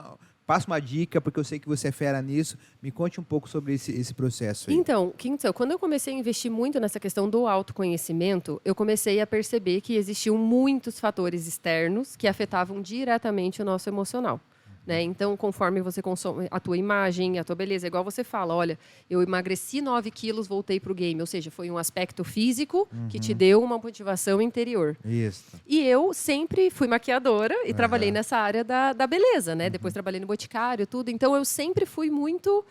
uma dica, porque eu sei que você é fera nisso. Me conte um pouco sobre esse processo aí. Então, quando eu comecei a investir muito nessa questão do autoconhecimento, eu comecei a perceber que existiam muitos fatores externos que afetavam diretamente o nosso emocional. Né? Então, conforme você consome a tua imagem, a tua beleza, igual você fala, olha, eu emagreci 9 quilos, voltei para o game. Ou seja, foi um aspecto físico que te deu uma motivação interior. Isso. E eu sempre fui maquiadora e trabalhei nessa área da beleza, né? Depois trabalhei no Boticário, tudo. Então, eu sempre fui muito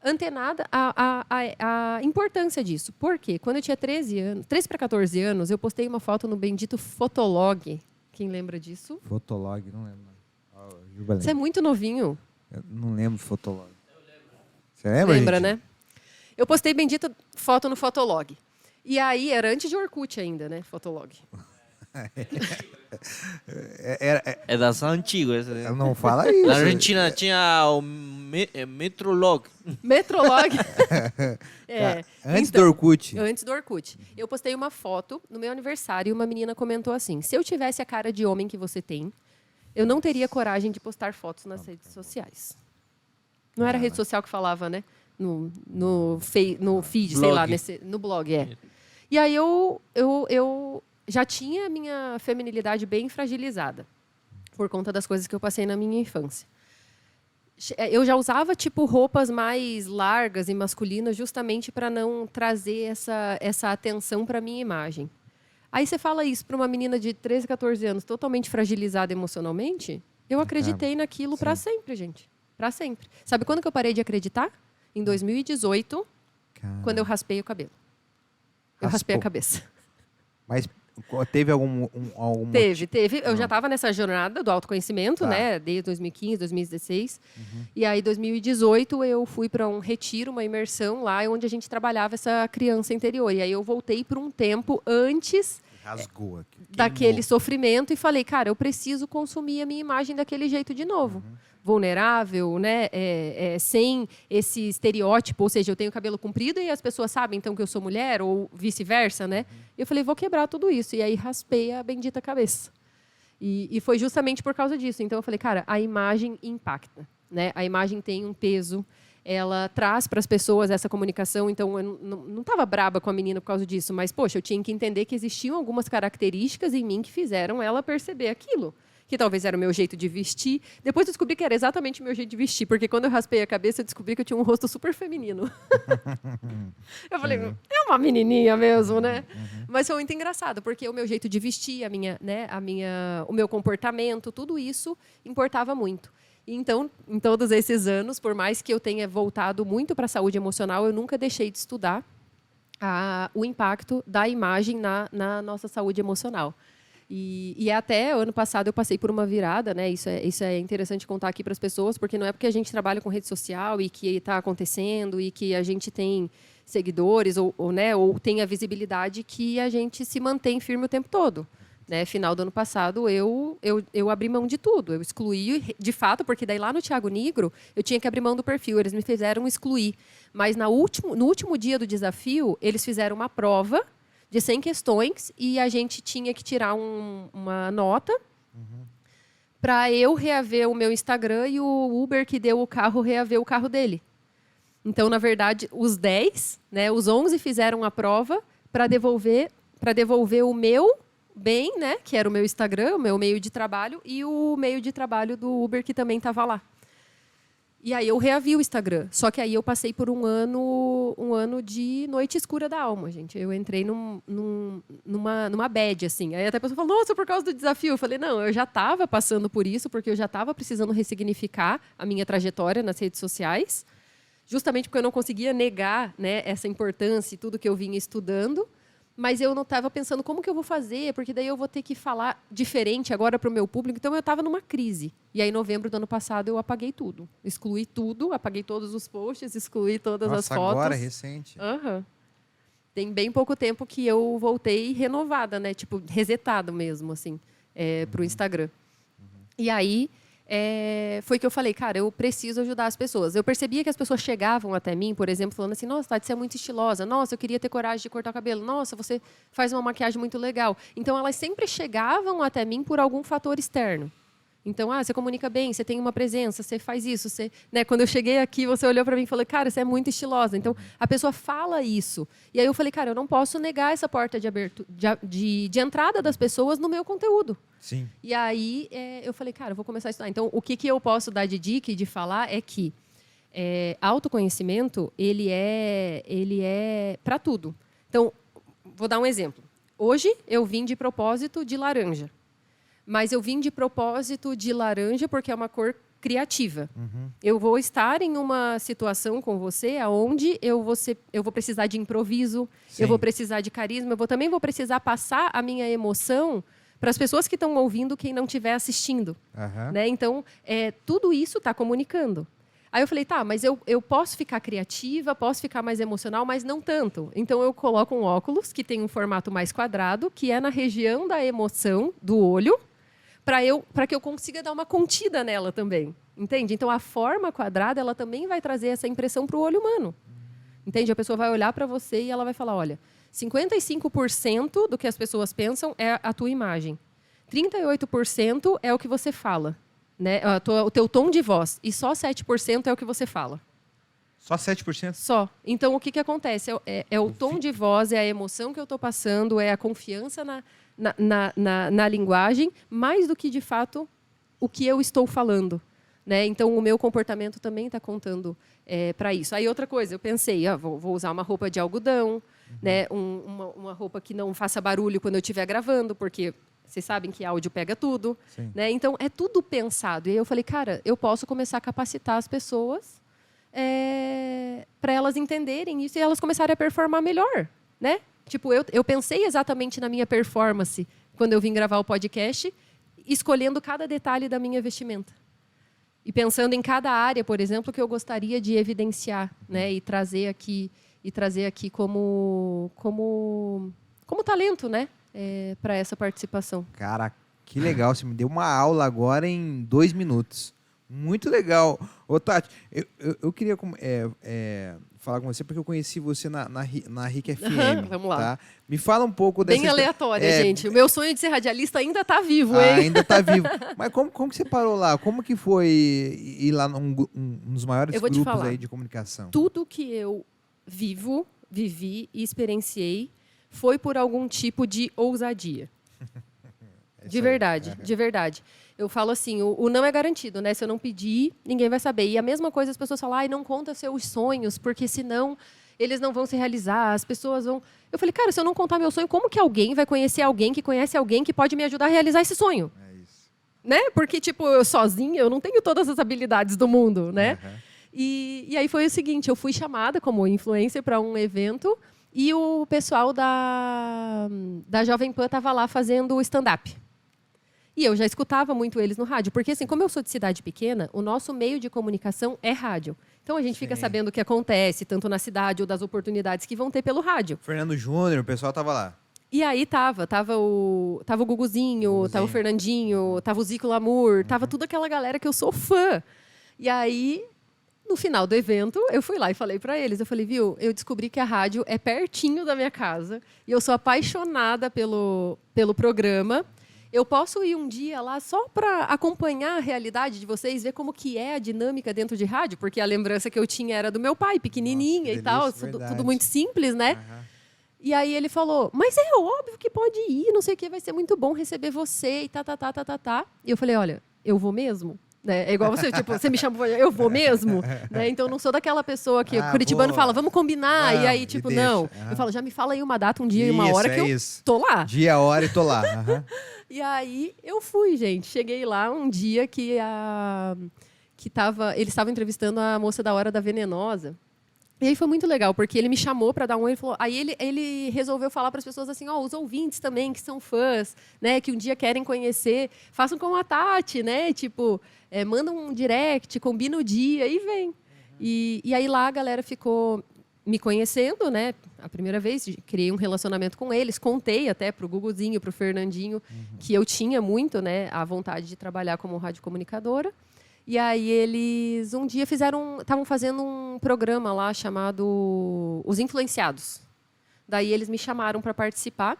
antenada à importância disso. Por quê? Quando eu tinha 13 para 14 anos, eu postei uma foto no bendito Fotolog. Quem lembra disso? Fotolog, não lembro. Você é muito novinho. Eu não lembro de Fotolog. Você lembra, Lembra, gente? né? Eu postei bendita foto no Fotolog. E aí, era antes de Orkut ainda, né? Fotolog. É das antigas. Né? Não fala isso. Na Argentina tinha o Metrolog. Metrolog. Antes do Orkut. Antes do Orkut. Eu postei uma foto no meu aniversário e uma menina comentou assim: se eu tivesse a cara de homem que você tem, eu não teria coragem de postar fotos nas redes sociais. Não era rede social que falava, né? No feed, blog. sei lá, no blog, E aí eu já tinha a minha feminilidade bem fragilizada por conta das coisas que eu passei na minha infância. Eu já usava tipo roupas mais largas e masculinas justamente para não trazer essa atenção para minha imagem. Aí você fala isso para uma menina de 13, 14 anos, totalmente fragilizada emocionalmente, eu acreditei naquilo para sempre, gente. Para sempre. Sabe quando que eu parei de acreditar? Em 2018, quando eu raspei o cabelo. Eu raspei a cabeça. Mas teve algum Teve. Eu já estava nessa jornada do autoconhecimento, né? Desde 2015, 2016. E aí, em 2018, eu fui para um retiro, uma imersão lá, onde a gente trabalhava essa criança interior. E aí eu voltei por um tempo antes rasgou aqui, daquele sofrimento e falei, cara, eu preciso consumir a minha imagem daquele jeito de novo. Vulnerável, né? Sem esse estereótipo, ou seja, eu tenho cabelo comprido e as pessoas sabem então que eu sou mulher, ou vice-versa, né? E eu falei, vou quebrar tudo isso. E aí raspei a bendita cabeça. E foi justamente por causa disso. Então eu falei, cara, a imagem impacta, né? A imagem tem um peso, ela traz para as pessoas essa comunicação. Então eu não estava braba com a menina por causa disso, mas poxa, eu tinha que entender que existiam algumas características em mim que fizeram ela perceber aquilo. Que talvez era o meu jeito de vestir. Depois eu descobri que era exatamente o meu jeito de vestir, porque quando eu raspei a cabeça, eu descobri que eu tinha um rosto super feminino. Eu falei, é uma menininha mesmo, né? Mas foi muito engraçado, porque o meu jeito de vestir, o meu comportamento, tudo isso importava muito. Então, em todos esses anos, por mais que eu tenha voltado muito para a saúde emocional, eu nunca deixei de estudar o impacto da imagem na nossa saúde emocional. E até ano passado eu passei por uma virada, né? Isso é interessante contar aqui para as pessoas, porque não é porque a gente trabalha com rede social e que está acontecendo e que a gente tem seguidores ou tem a visibilidade que a gente se mantém firme o tempo todo. Né, final do ano passado, eu abri mão de tudo. Eu excluí, de fato, porque daí lá no Thiago Nigro, eu tinha que abrir mão do perfil. Eles me fizeram excluir. Mas no último dia do desafio, eles fizeram uma prova de 100 questões e a gente tinha que tirar uma nota para eu reaver o meu Instagram e o Uber que deu o carro reaver o carro dele. Então, na verdade, os 10, né, os 11 fizeram a prova para devolver o meu bem, né, que era o meu Instagram, o meu meio de trabalho, e o meio de trabalho do Uber, que também estava lá. E aí eu reavi o Instagram. Só que aí eu passei por um ano de noite escura da alma, gente. Eu entrei numa bad, assim. Aí até a pessoa falou, nossa, por causa do desafio. Eu falei, não, eu já estava passando por isso, porque eu já estava precisando ressignificar a minha trajetória nas redes sociais, justamente porque eu não conseguia negar, né, essa importância e tudo que eu vinha estudando. Mas eu não estava pensando como que eu vou fazer, porque daí eu vou ter que falar diferente agora para o meu público. Então, eu estava numa crise. E aí, em novembro do ano passado, eu apaguei tudo. Excluí tudo, apaguei todos os posts, excluí todas as fotos. Agora, recente. Tem bem pouco tempo que eu voltei renovada, né? Tipo, resetado mesmo, assim, para o Instagram. E aí... foi que eu falei, cara, eu preciso ajudar as pessoas. Eu percebia que as pessoas chegavam até mim, por exemplo, falando assim, nossa, Tati, você é muito estilosa. Nossa, eu queria ter coragem de cortar o cabelo. Nossa, você faz uma maquiagem muito legal. Então, elas sempre chegavam até mim por algum fator externo. Então, você comunica bem, você tem uma presença, você faz isso. Você, né, quando eu cheguei aqui, você olhou para mim e falou, cara, você é muito estilosa. Então, a pessoa fala isso. E aí eu falei, cara, eu não posso negar essa porta de entrada das pessoas no meu conteúdo. Sim. E aí eu falei, cara, eu vou começar a estudar. Então, o que eu posso dar de dica e de falar é que autoconhecimento, ele é para tudo. Então, vou dar um exemplo. Hoje, eu vim de propósito de laranja. Mas eu vim de propósito de laranja porque é uma cor criativa. Eu vou estar em uma situação com você onde eu vou precisar de improviso, sim, eu vou precisar de carisma, eu também vou precisar passar a minha emoção para as pessoas que estão ouvindo, quem não estiver assistindo. Né? Então, tudo isso está comunicando. Aí eu falei, tá, mas eu posso ficar criativa, posso ficar mais emocional, mas não tanto. Então, eu coloco um óculos que tem um formato mais quadrado, que é na região da emoção do olho, para que eu consiga dar uma contida nela também. Entende? Então, a forma quadrada, ela também vai trazer essa impressão para o olho humano. Entende? A pessoa vai olhar para você e ela vai falar, olha, 55% do que as pessoas pensam é a tua imagem. 38% é o que você fala. Né? O teu tom de voz. E só 7% é o que você fala. Só 7%? Só. Então, o que acontece? É o tom de voz, é a emoção que eu estou passando, é a confiança na linguagem, mais do que, de fato, o que eu estou falando. Né? Então, o meu comportamento também está contando para isso. Aí, outra coisa, eu pensei, vou usar uma roupa de algodão, né? Uma roupa que não faça barulho quando eu estiver gravando, porque vocês sabem que áudio pega tudo. Né? Então, é tudo pensado. E aí eu falei, cara, eu posso começar a capacitar as pessoas para elas entenderem isso e elas começarem a performar melhor. Né? Tipo, eu pensei exatamente na minha performance quando eu vim gravar o podcast, escolhendo cada detalhe da minha vestimenta. E pensando em cada área, por exemplo, que eu gostaria de evidenciar, né? E trazer aqui como talento, né? Para essa participação. Cara, que legal. Você me deu uma aula agora em 2 minutos. Muito legal. Ô, Tati, eu queria falar com você porque eu conheci você na RIC FM. Vamos lá. Tá? Me fala um pouco dessa... Bem aleatória, gente. O meu sonho de ser radialista ainda está vivo, hein? Ainda está vivo. Mas como que você parou lá? Como que foi ir lá num dos maiores grupos aí de comunicação? Tudo que eu vivi e experienciei foi por algum tipo de ousadia. De verdade, de verdade. Eu falo assim, o não é garantido, né? Se eu não pedir, ninguém vai saber. E a mesma coisa as pessoas falam, não conta seus sonhos, porque senão eles não vão se realizar, as pessoas vão... Eu falei, cara, se eu não contar meu sonho, como que alguém vai conhecer alguém que conhece alguém que pode me ajudar a realizar esse sonho? né? Porque, tipo, eu sozinha, eu não tenho todas as habilidades do mundo, né? Uhum. E aí foi o seguinte, eu fui chamada como influencer para um evento e o pessoal da Jovem Pan estava lá fazendo stand-up. E eu já escutava muito eles no rádio, porque assim, como eu sou de cidade pequena, o nosso meio de comunicação é rádio. Então a gente fica sabendo o que acontece, tanto na cidade ou das oportunidades que vão ter pelo rádio. Fernando Júnior, o pessoal tava lá. E aí tava o Guguzinho, tava o Fernandinho, tava o Zico Lamour, tava toda aquela galera que eu sou fã. E aí, no final do evento, eu fui lá e falei para eles, eu falei, viu, eu descobri que a rádio é pertinho da minha casa e eu sou apaixonada pelo programa. Eu posso ir um dia lá só para acompanhar a realidade de vocês, ver como que é a dinâmica dentro de rádio, porque a lembrança que eu tinha era do meu pai, pequenininha. Nossa, e tal, tudo muito simples, né? Uhum. E aí ele falou, mas é óbvio que pode ir, não sei o que, vai ser muito bom receber você e tá. E eu falei, olha, eu vou mesmo? Né? É igual você, tipo, você me chama, eu vou mesmo? Né? Então, não sou daquela pessoa que o curitibano fala, vamos combinar, e aí, tipo, não. Uhum. Eu falo, já me fala aí uma data, um dia e uma hora que eu tô lá. Dia, hora e tô lá. Uhum. E aí, eu fui, gente. Cheguei lá um dia que eles estavam entrevistando a moça da Hora da Venenosa. E aí foi muito legal, porque ele me chamou para dar um... Ele falou, aí ele resolveu falar para as pessoas assim, os ouvintes também, que são fãs, né, que um dia querem conhecer, façam como a Tati, né? Tipo, mandam um direct, combina o dia e vem. Uhum. E aí lá a galera ficou me conhecendo, né? A primeira vez, criei um relacionamento com eles, contei até para o Guguzinho, para o Fernandinho, que eu tinha muito, né, a vontade de trabalhar como radiocomunicadora. E aí eles um dia estavam fazendo um programa lá chamado Os Influenciados. Daí eles me chamaram para participar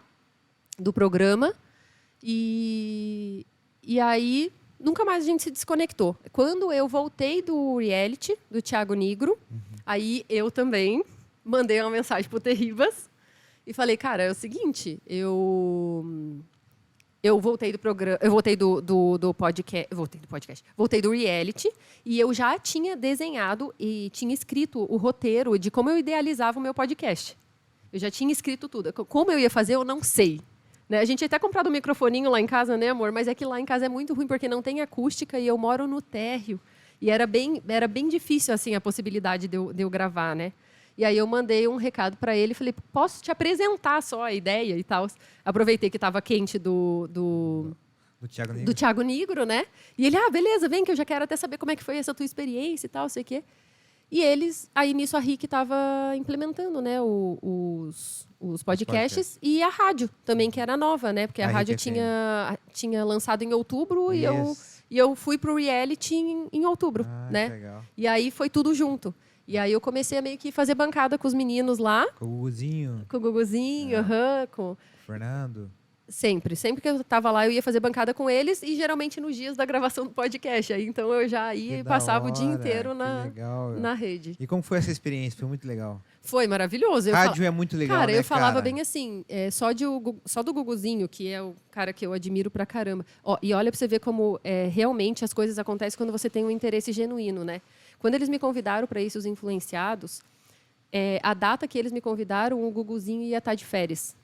do programa e aí nunca mais a gente se desconectou. Quando eu voltei do reality do Thiago Nigro, aí eu também mandei uma mensagem pro Terribas e falei, cara, é o seguinte, eu voltei do programa, eu voltei do podcast, voltei do reality e eu já tinha desenhado e tinha escrito o roteiro de como eu idealizava o meu podcast. Eu já tinha escrito tudo. Como eu ia fazer, eu não sei. Né? A gente tinha até comprado um microfoninho lá em casa, né, amor? Mas é que lá em casa é muito ruim porque não tem acústica e eu moro no térreo. E era bem difícil assim a possibilidade de eu gravar, né? E aí eu mandei um recado para ele, falei, posso te apresentar só a ideia e tal. Aproveitei que estava quente do Thiago Nigro, né? E ele, beleza, vem que eu já quero até saber como é que foi essa tua experiência e tal, sei o quê. E eles, aí nisso a RIC estava implementando, né, os podcasts e a rádio também, que era nova, né? Porque a rádio tinha lançado em outubro e eu fui pro reality em outubro, né? Legal. E aí foi tudo junto. E aí eu comecei a meio que fazer bancada com os meninos lá. Com o Guguzinho. Com o Guguzinho, com o Fernando. Sempre que eu estava lá, eu ia fazer bancada com eles e geralmente nos dias da gravação do podcast. Aí, então eu já ia e passava o dia inteiro na rede. E como foi essa experiência? Foi muito legal. Foi maravilhoso. Rádio é muito legal, cara, né, eu falava bem assim, só do Guguzinho, que é o cara que eu admiro pra caramba. E olha pra você ver como realmente as coisas acontecem quando você tem um interesse genuíno, né? Quando eles me convidaram para isso, os influenciados, a data que eles me convidaram, o Guguzinho ia estar de férias.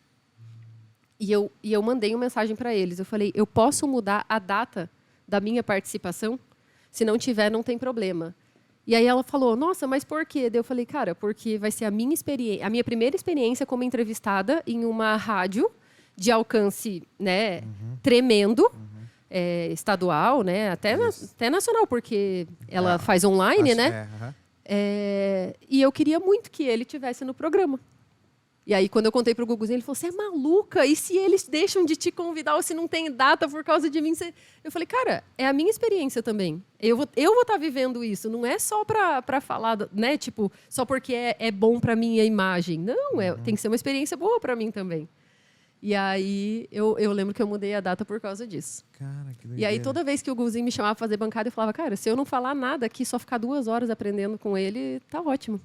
E eu mandei uma mensagem para eles. Eu falei, eu posso mudar a data da minha participação? Se não tiver, não tem problema. E aí ela falou, nossa, mas por quê? Daí eu falei, cara, porque vai ser a minha primeira experiência como entrevistada em uma rádio de alcance, né, tremendo, estadual, né, até nacional, porque ela faz online, né? E eu queria muito que ele tivesse no programa. E aí, quando eu contei para o Guguzinho, ele falou, você é maluca? E se eles deixam de te convidar ou se não tem data por causa de mim? Eu falei, cara, é a minha experiência também. Eu vou estar vivendo isso. Não é só para falar, né? Tipo, só porque é bom para minha imagem. Não, tem que ser uma experiência boa para mim também. E aí, eu lembro que eu mudei a data por causa disso. Cara, que legal. E aí, toda vez que o Guguzinho me chamava para fazer bancada, eu falava, cara, se eu não falar nada aqui, só ficar 2 horas aprendendo com ele, tá ótimo.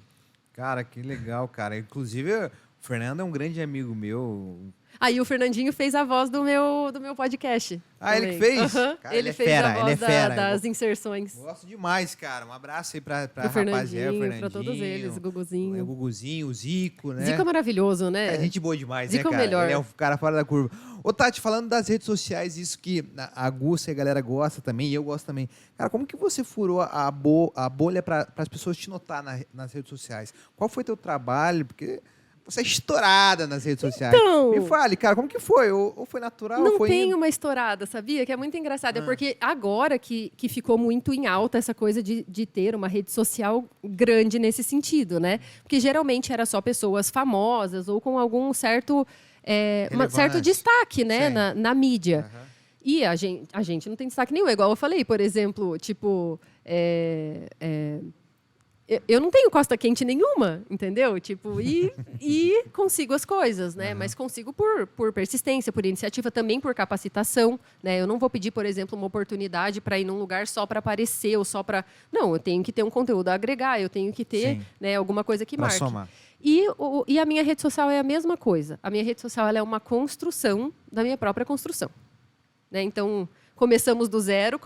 Cara, que legal, cara. Inclusive... O Fernando é um grande amigo meu. Aí o Fernandinho fez a voz do meu podcast. Ah, também. ele que fez? Uhum. Cara, Ele é fez fera, a voz ele é fera. das inserções. Gosto demais, cara. Um abraço aí pra Do rapaziada, o Fernandinho, pra todos eles, o Guguzinho. O Guguzinho, o Zico, né? Zico é maravilhoso, né? É gente boa demais, Zico né, é o cara? melhor. Ele é um cara fora da curva. Ô, Tati, falando das redes sociais, isso que a Gúcia e a galera gosta também, e eu gosto também. Cara, como que você furou a bolha para as pessoas te notar nas redes sociais? Qual foi teu trabalho? Porque você é estourada nas redes sociais. Então... Me fale, cara, como que foi? Ou foi natural? Não foi tem uma estourada, sabia? Que é muito engraçado. É porque agora que ficou muito em alta essa coisa de ter uma rede social grande nesse sentido, né? Porque geralmente era só pessoas famosas ou com algum certo, certo destaque, né? Na mídia. Uhum. E a gente não tem destaque nenhum. É igual eu falei, por exemplo, tipo... Eu não tenho costa quente nenhuma, entendeu? Tipo, e consigo as coisas, né? Mas consigo por persistência, por iniciativa, também por capacitação, né? Eu não vou pedir, por exemplo, uma oportunidade para ir num lugar só para aparecer ou só para... Não, eu tenho que ter um conteúdo a agregar, eu tenho que ter, né, alguma coisa que marque. Somar. E a minha rede social é a mesma coisa. A minha rede social ela é uma construção da minha própria construção, né? Então... Começamos do zero,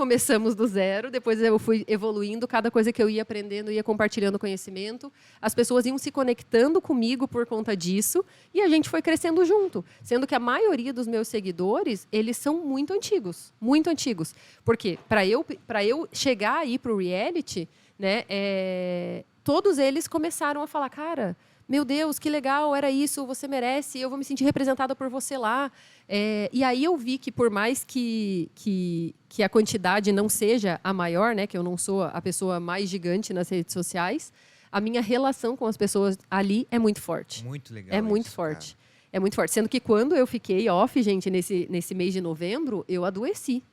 depois eu fui evoluindo, cada coisa que eu ia aprendendo, ia compartilhando conhecimento, as pessoas iam se conectando comigo por conta disso, e a gente foi crescendo junto, sendo que a maioria dos meus seguidores, eles são muito antigos, porque para eu chegar aí para o reality, né, todos eles começaram a falar, cara, meu Deus, que legal, era isso, você merece, eu vou me sentir representada por você lá. E aí eu vi que por mais que a quantidade não seja a maior, né, que eu não sou a pessoa mais gigante nas redes sociais, a minha relação com as pessoas ali é muito forte. Muito legal. É muito forte. Cara. É muito forte. Sendo que quando eu fiquei off, gente, nesse mês de novembro, eu adoeci.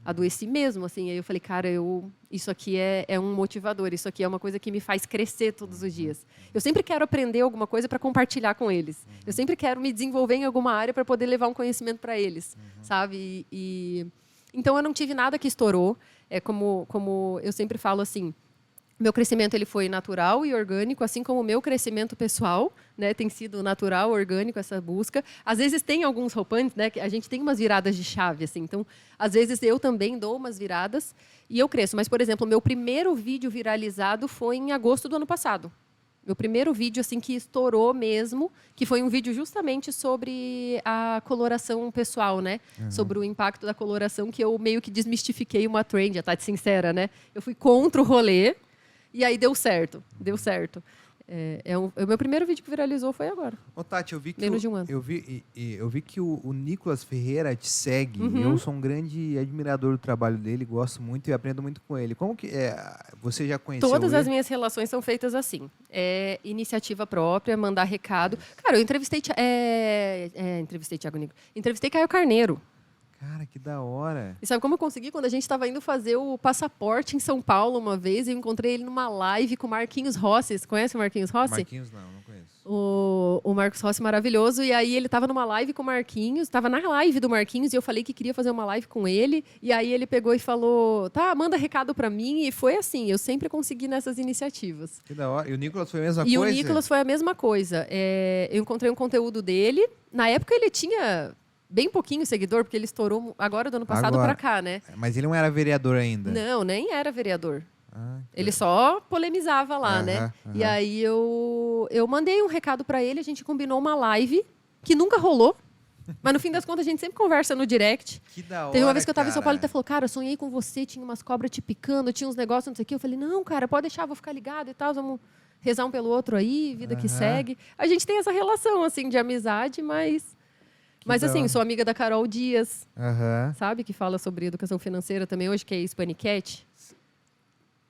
Adoeci mesmo, assim. Aí eu falei, cara, isso aqui é um motivador, isso aqui é uma coisa que me faz crescer todos os dias. Eu sempre quero aprender alguma coisa para compartilhar com eles. Eu sempre quero me desenvolver em alguma área para poder levar um conhecimento para eles, sabe? Então, eu não tive nada que estourou. É como eu sempre falo assim, meu crescimento ele foi natural e orgânico, assim como o meu crescimento pessoal, né, tem sido natural, orgânico, essa busca. Às vezes tem alguns rompantes, né, que a gente tem umas viradas de chave, assim. Então, às vezes eu também dou umas viradas e eu cresço. Mas, por exemplo, o meu primeiro vídeo viralizado foi em agosto do ano passado. Meu primeiro vídeo, assim, que estourou mesmo, que foi um vídeo justamente sobre a coloração pessoal, né? Sobre o impacto da coloração, que eu meio que desmistifiquei uma trend, a Tati sincera, né? Eu fui contra o rolê. E aí deu certo. O meu primeiro vídeo que viralizou foi agora. Ô, Tati, eu vi que menos de um ano. Eu vi que o Nicolas Ferreira te segue. Eu sou um grande admirador do trabalho dele, gosto muito e aprendo muito com ele. Como que você já conheceu Todas ele? as minhas relações são feitas assim. Iniciativa própria, mandar recado. Cara, eu entrevistei Thiago Negro. Entrevistei Caio Carneiro. Cara, que da hora. E sabe como eu consegui? Quando a gente estava indo fazer o passaporte em São Paulo uma vez, eu encontrei ele numa live com o Marquinhos Rossi. Você conhece o Marquinhos Rossi? Marquinhos não conheço. O Marcos Rossi maravilhoso. E aí ele estava numa live com o Marquinhos, estava na live do Marquinhos, e eu falei que queria fazer uma live com ele. E aí ele pegou e falou, tá, manda recado para mim. E foi assim, eu sempre consegui nessas iniciativas. Que da hora. E o Nicolas foi a mesma coisa? E o Nicolas foi a mesma coisa. Eu encontrei um conteúdo dele. Na época ele tinha... bem pouquinho seguidor, porque ele estourou agora do ano passado para cá, né? Mas ele não era vereador ainda? Não, nem era vereador. Ele só polemizava lá, né? E aí eu mandei um recado para ele, a gente combinou uma live que nunca rolou, mas no fim das contas a gente sempre conversa no direct. Que da hora, Teve uma vez que eu tava em São Paulo e até falou, cara, sonhei com você, tinha umas cobras te picando, tinha uns negócios, não sei o quê. Eu falei, não, cara, pode deixar, vou ficar ligado e tal, vamos rezar um pelo outro aí, vida que segue. A gente tem essa relação, assim, de amizade, mas assim, sou amiga da Carol Dias, sabe? Que fala sobre educação financeira também hoje, que é Hispanicat.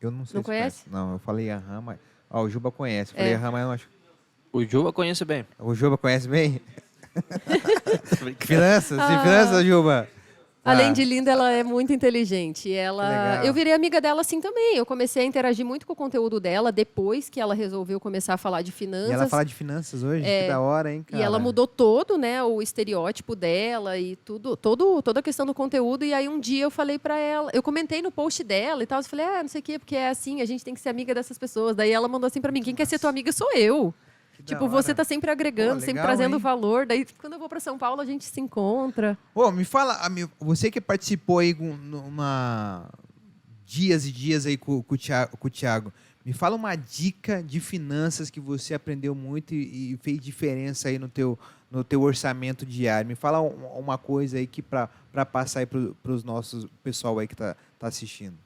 Eu não sei. Não conhece? Não, eu falei mas... o Juba conhece. Eu falei mas eu não acho... O Juba conhece bem. O Juba conhece bem? Finanças, Juba. Além de linda, ela é muito inteligente. Eu virei amiga dela assim também. Eu comecei a interagir muito com o conteúdo dela depois que ela resolveu começar a falar de finanças. E ela fala de finanças hoje? Que da hora, hein, cara? E ela mudou todo, né, o estereótipo dela e toda a questão do conteúdo. E aí um dia eu falei pra ela, eu comentei no post dela e tal, eu falei, não sei o quê, porque é assim, a gente tem que ser amiga dessas pessoas. Daí ela mandou assim pra mim, quem quer ser tua amiga sou eu. Tipo, você tá sempre agregando, sempre trazendo valor. Daí, quando eu vou para São Paulo, a gente se encontra. Me fala, você que participou aí dias e dias aí com o Thiago, me fala uma dica de finanças que você aprendeu muito e fez diferença aí no teu orçamento diário. Me fala uma coisa aí que para passar aí para os nossos pessoal aí que tá assistindo.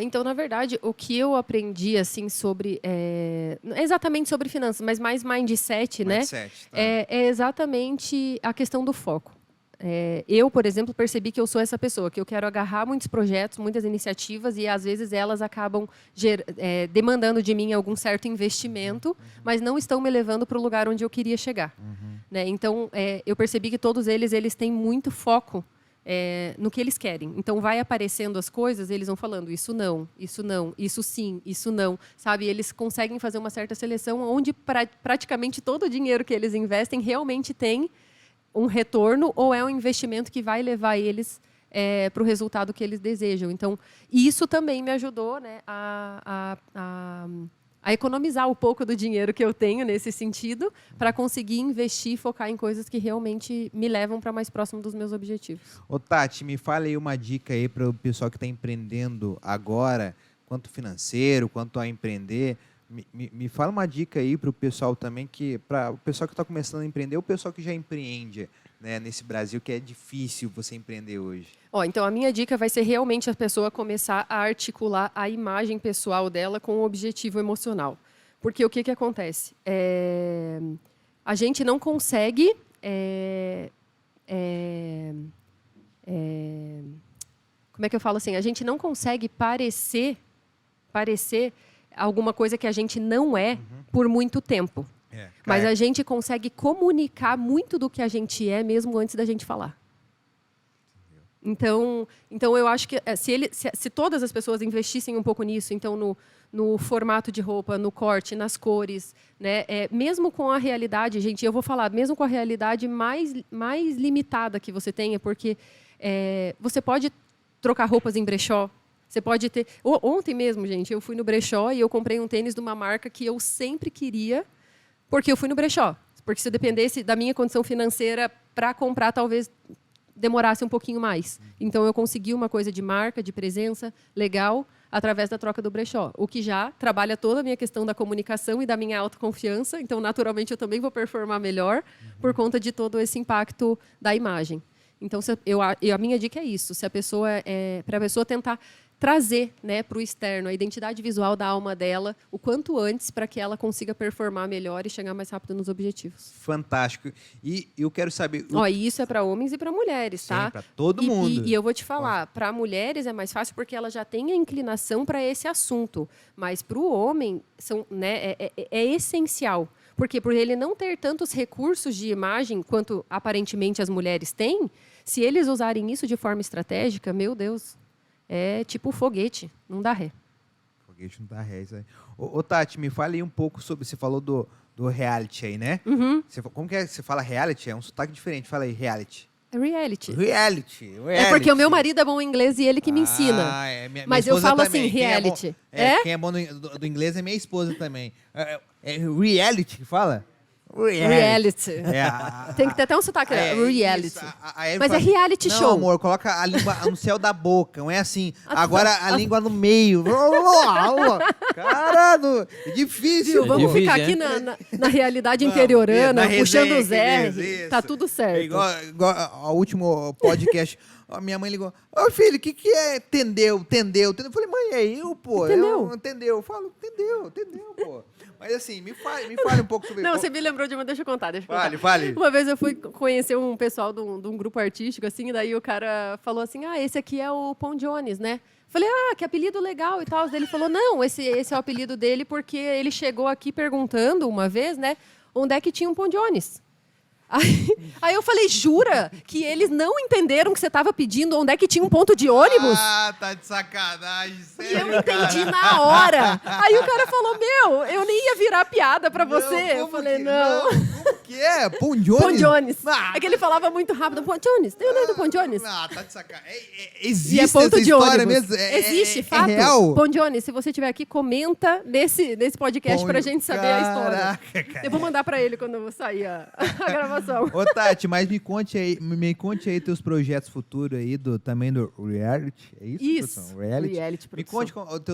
Então, na verdade, o que eu aprendi, assim, sobre... não é exatamente sobre finanças, mas mais mindset, né? Tá. É exatamente a questão do foco. Eu, por exemplo, percebi que eu sou essa pessoa, que eu quero agarrar muitos projetos, muitas iniciativas, e às vezes elas acabam demandando de mim algum certo investimento, mas não estão me levando para o lugar onde eu queria chegar. Né? Então, eu percebi que todos eles têm muito foco no que eles querem. Então, vai aparecendo as coisas, eles vão falando isso não, isso sim, isso não. Sabe? Eles conseguem fazer uma certa seleção onde praticamente todo o dinheiro que eles investem realmente tem um retorno ou é um investimento que vai levar eles para o resultado que eles desejam. Então, isso também me ajudou, né, a economizar um pouco do dinheiro que eu tenho nesse sentido para conseguir investir e focar em coisas que realmente me levam para mais próximo dos meus objetivos. Tati, me fala aí uma dica aí para o pessoal que está empreendendo agora, quanto financeiro, quanto a empreender. Me fala uma dica aí para o pessoal também, para o pessoal que está começando a empreender, o pessoal que já empreende, né, nesse Brasil, que é difícil você empreender hoje. Então, a minha dica vai ser realmente a pessoa começar a articular a imagem pessoal dela com o objetivo emocional. Porque o que acontece? A gente não consegue... como é que eu falo assim? A gente não consegue parecer alguma coisa que a gente não é por muito tempo. Mas a gente consegue comunicar muito do que a gente é mesmo antes da gente falar. Então eu acho que se todas as pessoas investissem um pouco nisso, então no formato de roupa, no corte, nas cores, né, mesmo com a realidade, gente, eu vou falar, mesmo com a realidade mais limitada que você tenha, porque você pode trocar roupas em brechó. Você pode ter... Ontem mesmo, gente, eu fui no brechó e eu comprei um tênis de uma marca que eu sempre queria, porque eu fui no brechó. Porque se dependesse da minha condição financeira para comprar, talvez demorasse um pouquinho mais. Então, eu consegui uma coisa de marca, de presença, legal, através da troca do brechó. O que já trabalha toda a minha questão da comunicação e da minha autoconfiança. Então, naturalmente, eu também vou performar melhor por conta de todo esse impacto da imagem. Então, a minha dica é isso. Se a pessoa para a pessoa tentar trazer, né, para o externo a identidade visual da alma dela o quanto antes para que ela consiga performar melhor e chegar mais rápido nos objetivos. Fantástico. E eu quero saber... E isso é para homens e para mulheres, tá? Para todo mundo. E eu vou te falar, para mulheres é mais fácil porque ela já tem a inclinação para esse assunto. Mas para o homem é essencial. Porque por ele não ter tantos recursos de imagem quanto aparentemente as mulheres têm, se eles usarem isso de forma estratégica, meu Deus... É tipo foguete, não dá ré. Foguete não dá ré, isso aí. Tati, me fale aí um pouco sobre... Você falou do reality aí, né? Como que é? Você fala reality? É um sotaque diferente. Fala aí, reality. É reality. Reality. É porque o meu marido é bom em inglês e ele que me ensina. Mas eu falo também. Assim, reality. Quem é bom do inglês é minha esposa também. É reality que fala? Reality. Tem que ter até um sotaque. Reality. Mas é reality show. Não, amor, coloca a língua no céu da boca. Não é assim. Agora a língua no meio. Caralho, é difícil. Vamos ficar aqui na realidade interiorana, puxando os R. Tá tudo certo. Igual ao último podcast. A minha mãe ligou. Filho, o que é entendeu? Eu falei, mãe, é eu, pô. Entendeu? Eu falo, entendeu, pô. Mas assim, me fale um pouco sobre... Não, você me lembrou de uma... Deixa eu contar. Fale. Uma vez eu fui conhecer um pessoal de um grupo artístico, assim, e daí o cara falou assim, esse aqui é o Paul Jones, né? Falei, que apelido legal e tal. Ele falou, não, esse é o apelido dele porque ele chegou aqui perguntando uma vez, né, onde é que tinha um Paul Jones. Aí eu falei, jura que eles não entenderam que você estava pedindo onde é que tinha um ponto de ônibus? Ah, tá de sacanagem, sério, E eu entendi na hora. Aí o cara falou, eu nem ia virar piada pra você. Eu falei, não. Como que é? Pão Jones? Pão Jones. Ah, É que ele falava muito rápido. Pão Jones, tem o nome do Pão Jones? Ah, tá de sacanagem. E Existe é ponto essa de história ônibus. mesmo? Existe, fato. É real? Pão Jones, se você estiver aqui, comenta nesse podcast Pão- pra gente saber a história. Caraca, cara. Eu vou mandar pra ele quando eu sair a gravação. Ô, Tati, mas me conte aí teus projetos futuros aí, também do reality. É isso? Isso, produção? Reality. Me produção. conte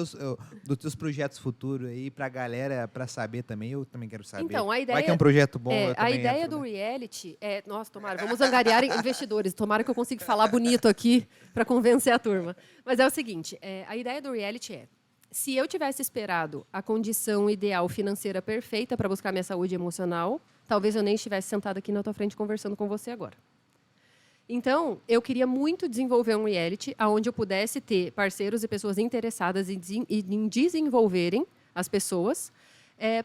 dos teus projetos futuros aí pra galera, pra saber também. Eu também quero saber. Então, a ideia... Vai que é um projeto bom. eu a também ideia entro, do né? reality é... Nossa, tomara, vamos angariar investidores. Tomara que eu consiga falar bonito aqui para convencer a turma. Mas é o seguinte, a ideia do reality é, se eu tivesse esperado a condição ideal financeira perfeita para buscar minha saúde emocional, talvez eu nem estivesse sentada aqui na tua frente conversando com você agora. Então, eu queria muito desenvolver um reality onde eu pudesse ter parceiros e pessoas interessadas em desenvolverem as pessoas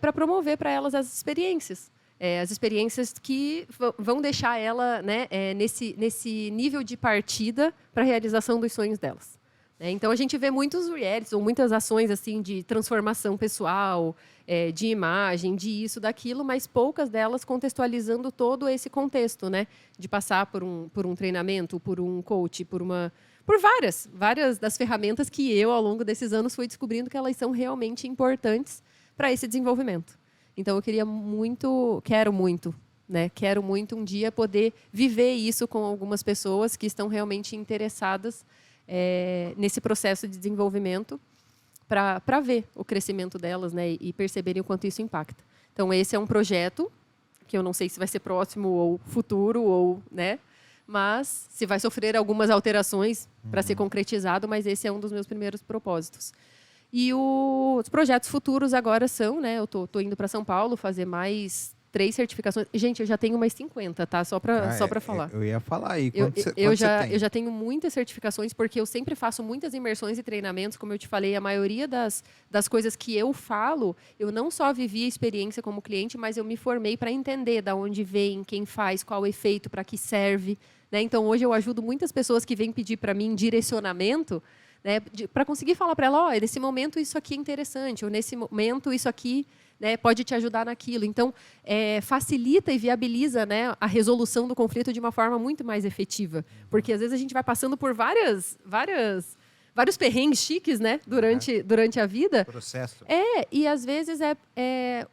para promover para elas as experiências. As experiências que vão deixar ela, né, nesse nível de partida para a realização dos sonhos delas. Então, a gente vê muitos realities ou muitas ações assim, de transformação pessoal, de imagem, de isso, daquilo, mas poucas delas contextualizando todo esse contexto, né? De passar por um treinamento, por um coach, por várias das ferramentas que eu, ao longo desses anos, fui descobrindo que elas são realmente importantes para esse desenvolvimento. Então, eu quero muito um dia poder viver isso com algumas pessoas que estão realmente interessadas nesse processo de desenvolvimento para ver o crescimento delas, né, e perceberem o quanto isso impacta. Então, esse é um projeto que eu não sei se vai ser próximo ou futuro, né, mas se vai sofrer algumas alterações para ser concretizado, mas esse é um dos meus primeiros propósitos. E os projetos futuros agora são, né, eu tô indo para São Paulo fazer mais 3 certificações. Gente, eu já tenho umas 50, tá? Só para falar. Eu ia falar aí. Eu já tenho muitas certificações, porque eu sempre faço muitas imersões e treinamentos. Como eu te falei, a maioria das coisas que eu falo, eu não só vivi a experiência como cliente, mas eu me formei para entender de onde vem, quem faz, qual o efeito, para que serve. Né? Então, hoje eu ajudo muitas pessoas que vêm pedir para mim direcionamento, né, para conseguir falar para ela, nesse momento isso aqui é interessante, ou nesse momento isso aqui, né, pode te ajudar naquilo. Então, facilita e viabiliza, né, a resolução do conflito de uma forma muito mais efetiva. Porque, às vezes, a gente vai passando por vários perrengues chiques, né, durante a vida. Processo. E, às vezes,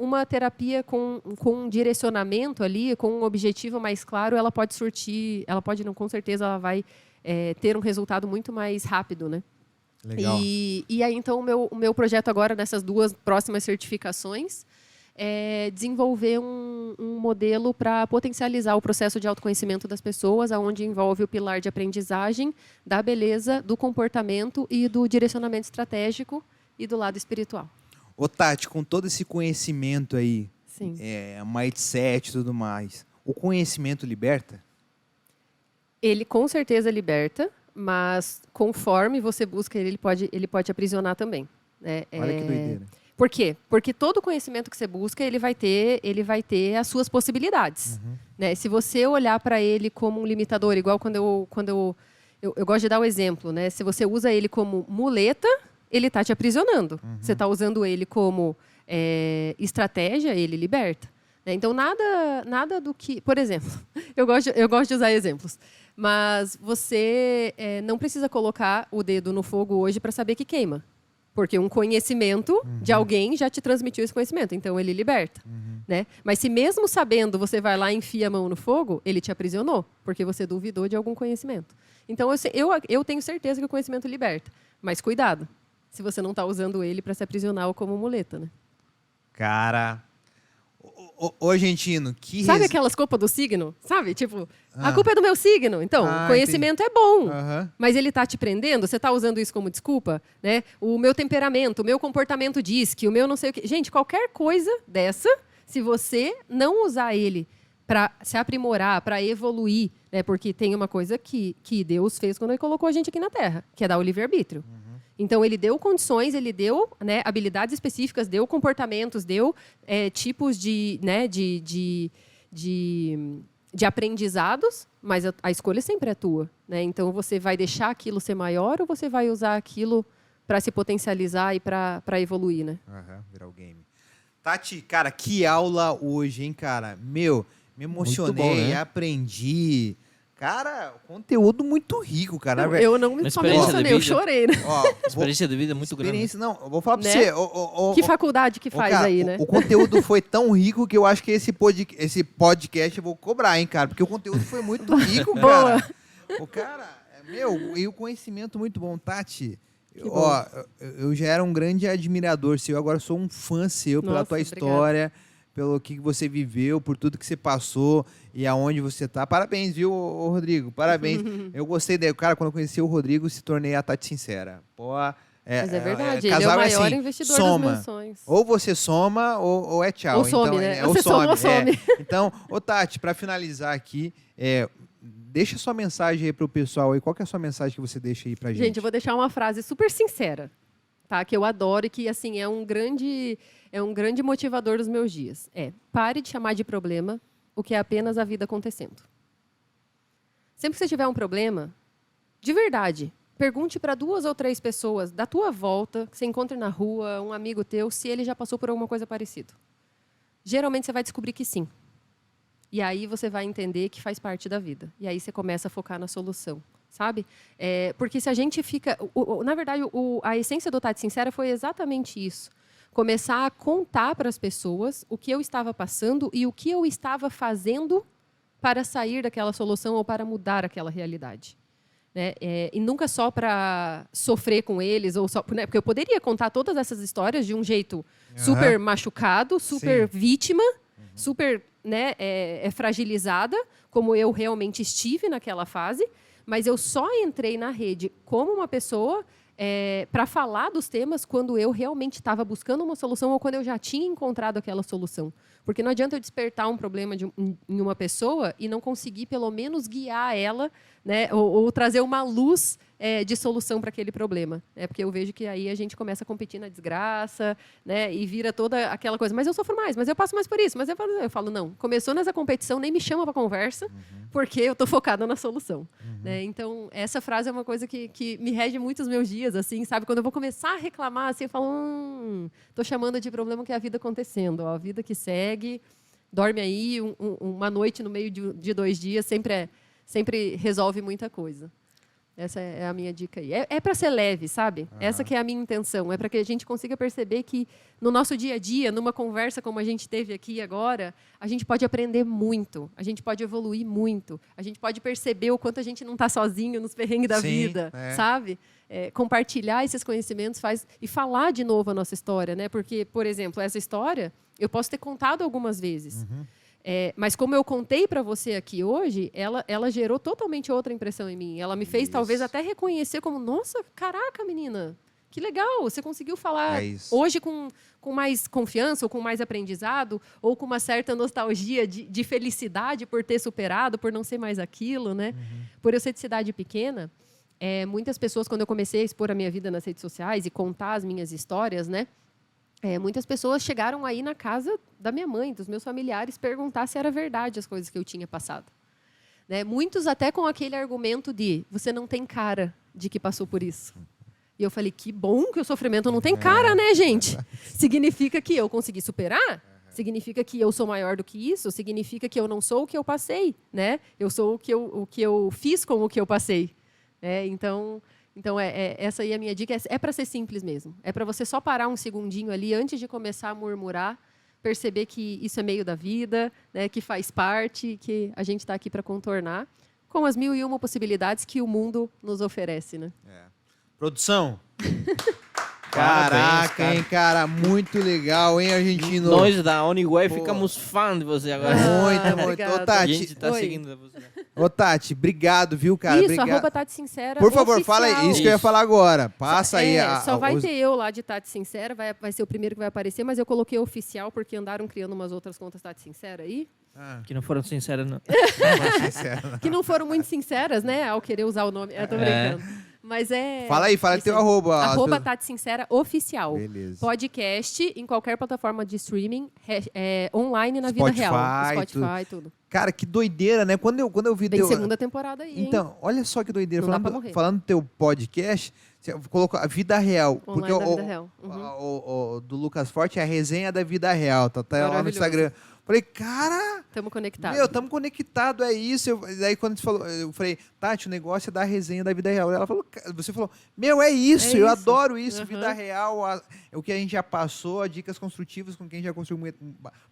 uma terapia com um direcionamento ali, com um objetivo mais claro, ela pode não, com certeza, ela vai ter um resultado muito mais rápido, né? Legal. E aí, então, o meu projeto agora, nessas 2 próximas certificações, é desenvolver um modelo para potencializar o processo de autoconhecimento das pessoas, onde envolve o pilar de aprendizagem, da beleza, do comportamento e do direcionamento estratégico e do lado espiritual. Ô, Tati, com todo esse conhecimento aí, Sim. mindset e tudo mais, o conhecimento liberta? Ele, com certeza, liberta, mas conforme você busca ele pode te aprisionar também. Né? Olha que doideira. Por quê? Porque todo conhecimento que você busca, ele vai ter as suas possibilidades. Uhum. Né? Se você olhar para ele como um limitador, igual quando eu gosto de dar o exemplo, né? Se você usa ele como muleta, ele está te aprisionando. Uhum. Você está usando ele como estratégia, ele liberta. Né? Então, nada do que... Por exemplo, eu gosto de usar exemplos. Mas você não precisa colocar o dedo no fogo hoje para saber que queima. Porque um conhecimento de alguém já te transmitiu esse conhecimento. Então, ele liberta. Né? Mas se mesmo sabendo, você vai lá e enfia a mão no fogo, ele te aprisionou. Porque você duvidou de algum conhecimento. Então, eu tenho certeza que o conhecimento liberta. Mas cuidado, se você não está usando ele para se aprisionar ou como muleta. Né? Cara... Ô, Gentino, que... Sabe aquelas culpas do signo? Sabe? Tipo, a culpa é do meu signo. Então, conhecimento entendi. É bom. Uhum. Mas ele está te prendendo? Você está usando isso como desculpa? Né? O meu temperamento, o meu comportamento diz que o meu não sei o quê. Gente, qualquer coisa dessa, se você não usar ele para se aprimorar, para evoluir, né? Porque tem uma coisa que Deus fez quando ele colocou a gente aqui na Terra, que é dar o livre-arbítrio. Então, ele deu condições, ele deu, né, habilidades específicas, deu comportamentos, deu tipos de de aprendizados, mas a escolha sempre é tua, né? Então, você vai deixar aquilo ser maior ou você vai usar aquilo para se potencializar e para evoluir, né? Virar o game. Tati, cara, que aula hoje, hein, cara? Meu, me emocionei, bom, né? aprendi. Cara, conteúdo muito rico, cara. Eu não me emocionei, eu chorei, né? Experiência de vida é muito grande. Não, eu vou falar pra Né? você. Que faculdade que faz cara, aí, né? O conteúdo foi tão rico que eu acho que esse podcast eu vou cobrar, hein, cara? Porque o conteúdo foi muito rico, cara. O cara, e o conhecimento muito bom. Tati, eu já era um grande admirador seu, agora sou um fã seu pela tua história, pelo que você viveu, por tudo que você passou e aonde você tá. Parabéns, viu, Rodrigo? Parabéns. Eu gostei dele. Cara, quando eu conheci o Rodrigo, se tornei a Tati Sincera. Pô, mas é verdade, ele é o maior investidor dos meus sonhos. Ou você soma, ou é tchau. Ou some, então, né? Ou você some, soma ou some. Então, Tati, para finalizar aqui, deixa sua mensagem aí pro pessoal aí. Qual que é a sua mensagem que você deixa aí pra gente? Gente, eu vou deixar uma frase super sincera, tá? Que eu adoro e que, assim, é um grande motivador dos meus dias. Pare de chamar de problema o que é apenas a vida acontecendo. Sempre que você tiver um problema, de verdade, pergunte para 2 ou 3 pessoas da tua volta, que você encontra na rua, um amigo teu, se ele já passou por alguma coisa parecida. Geralmente você vai descobrir que sim. E aí você vai entender que faz parte da vida. E aí você começa a focar na solução, sabe? Porque se a gente fica... na verdade, a essência do Tati Sincera foi exatamente isso. Começar a contar para as pessoas o que eu estava passando e o que eu estava fazendo para sair daquela solução ou para mudar aquela realidade. Né? E nunca só para sofrer com eles, ou só, né? Porque eu poderia contar todas essas histórias de um jeito super machucado, super vítima, super, né, fragilizada, como eu realmente estive naquela fase, mas eu só entrei na rede como uma pessoa para falar dos temas quando eu realmente estava buscando uma solução ou quando eu já tinha encontrado aquela solução. Porque não adianta eu despertar um problema em uma pessoa e não conseguir, pelo menos, guiar ela, né, ou trazer uma luz de solução para aquele problema. Porque eu vejo que aí a gente começa a competir na desgraça, né, e vira toda aquela coisa. Mas eu sofro mais, mas eu passo mais por isso. Mas eu falo, não, começou nessa competição, nem me chama para conversa, porque eu estou focada na solução. Né? Então, essa frase é uma coisa que me rege muito os meus dias, assim, sabe? Quando eu vou começar a reclamar, assim, eu falo, estou chamando de problema que é a vida acontecendo, ó, a vida que segue, dorme aí, uma noite no meio de 2 dias sempre resolve muita coisa. Essa é a minha dica aí. É para ser leve, sabe? Essa que é a minha intenção. É para que a gente consiga perceber que no nosso dia a dia, numa conversa como a gente teve aqui agora, a gente pode aprender muito, a gente pode evoluir muito, a gente pode perceber o quanto a gente não está sozinho nos perrengues da vida, sabe? Compartilhar esses conhecimentos e falar de novo a nossa história, né? Porque, por exemplo, essa história eu posso ter contado algumas vezes. Mas como eu contei para você aqui hoje, ela gerou totalmente outra impressão em mim. Ela me fez talvez até reconhecer como, nossa, caraca, menina, que legal, você conseguiu falar hoje com mais confiança, ou com mais aprendizado, ou com uma certa nostalgia de felicidade por ter superado, por não ser mais aquilo, né? Por eu ser de cidade pequena, muitas pessoas, quando eu comecei a expor a minha vida nas redes sociais e contar as minhas histórias, né? Muitas pessoas chegaram aí na casa da minha mãe, dos meus familiares, perguntar se era verdade as coisas que eu tinha passado. Né? Muitos até com aquele argumento de você não tem cara de que passou por isso. E eu falei, que bom que o sofrimento não tem cara, né, gente? Significa que eu consegui superar? Significa que eu sou maior do que isso? Significa que eu não sou o que eu passei, né? Eu sou o que eu fiz com o que eu passei. Então, essa aí é a minha dica. É para ser simples mesmo. É para você só parar um segundinho ali antes de começar a murmurar, perceber que isso é meio da vida, né, que faz parte, que a gente está aqui para contornar, com as 1001 possibilidades que o mundo nos oferece. Né? Produção! Caraca, hein, cara, muito legal, hein, argentino? Nós da Oniguai ficamos fã de você agora. Muito. Ô, Tati. A gente tá seguindo você. Ô, Tati, obrigado, viu, cara? Isso, @ Tati Sincera. Por favor, oficial. fala isso que eu ia falar agora. Passa aí. Só vai ter eu lá de Tati Sincera, vai ser o primeiro que vai aparecer, mas eu coloquei oficial porque andaram criando umas outras contas Tati Sincera aí. Que não foram sinceras, não. Que não foram muito sinceras, né, ao querer usar o nome. Eu tô brincando. Mas é... Fala aí teu arroba. Arroba Tati Sincera Oficial. Beleza. Podcast em qualquer plataforma de streaming, online na Spotify, vida real. Spotify, tudo. Cara, que doideira, né? Quando eu vi Vem segunda temporada aí, Então, olha só que doideira. Não dá pra morrer. Falando do teu podcast, você colocou a vida real. Online Porque da vida real. o do Lucas Forte é a resenha da vida real. Tá lá no Instagram. Falei, cara... Tamo conectados. Meu, tamo conectado, é isso. Daí quando você falou, eu falei, Tati, o negócio é da resenha da vida real. Você falou, meu, é isso, eu adoro isso, vida real, é o que a gente já passou, dicas construtivas com quem já construiu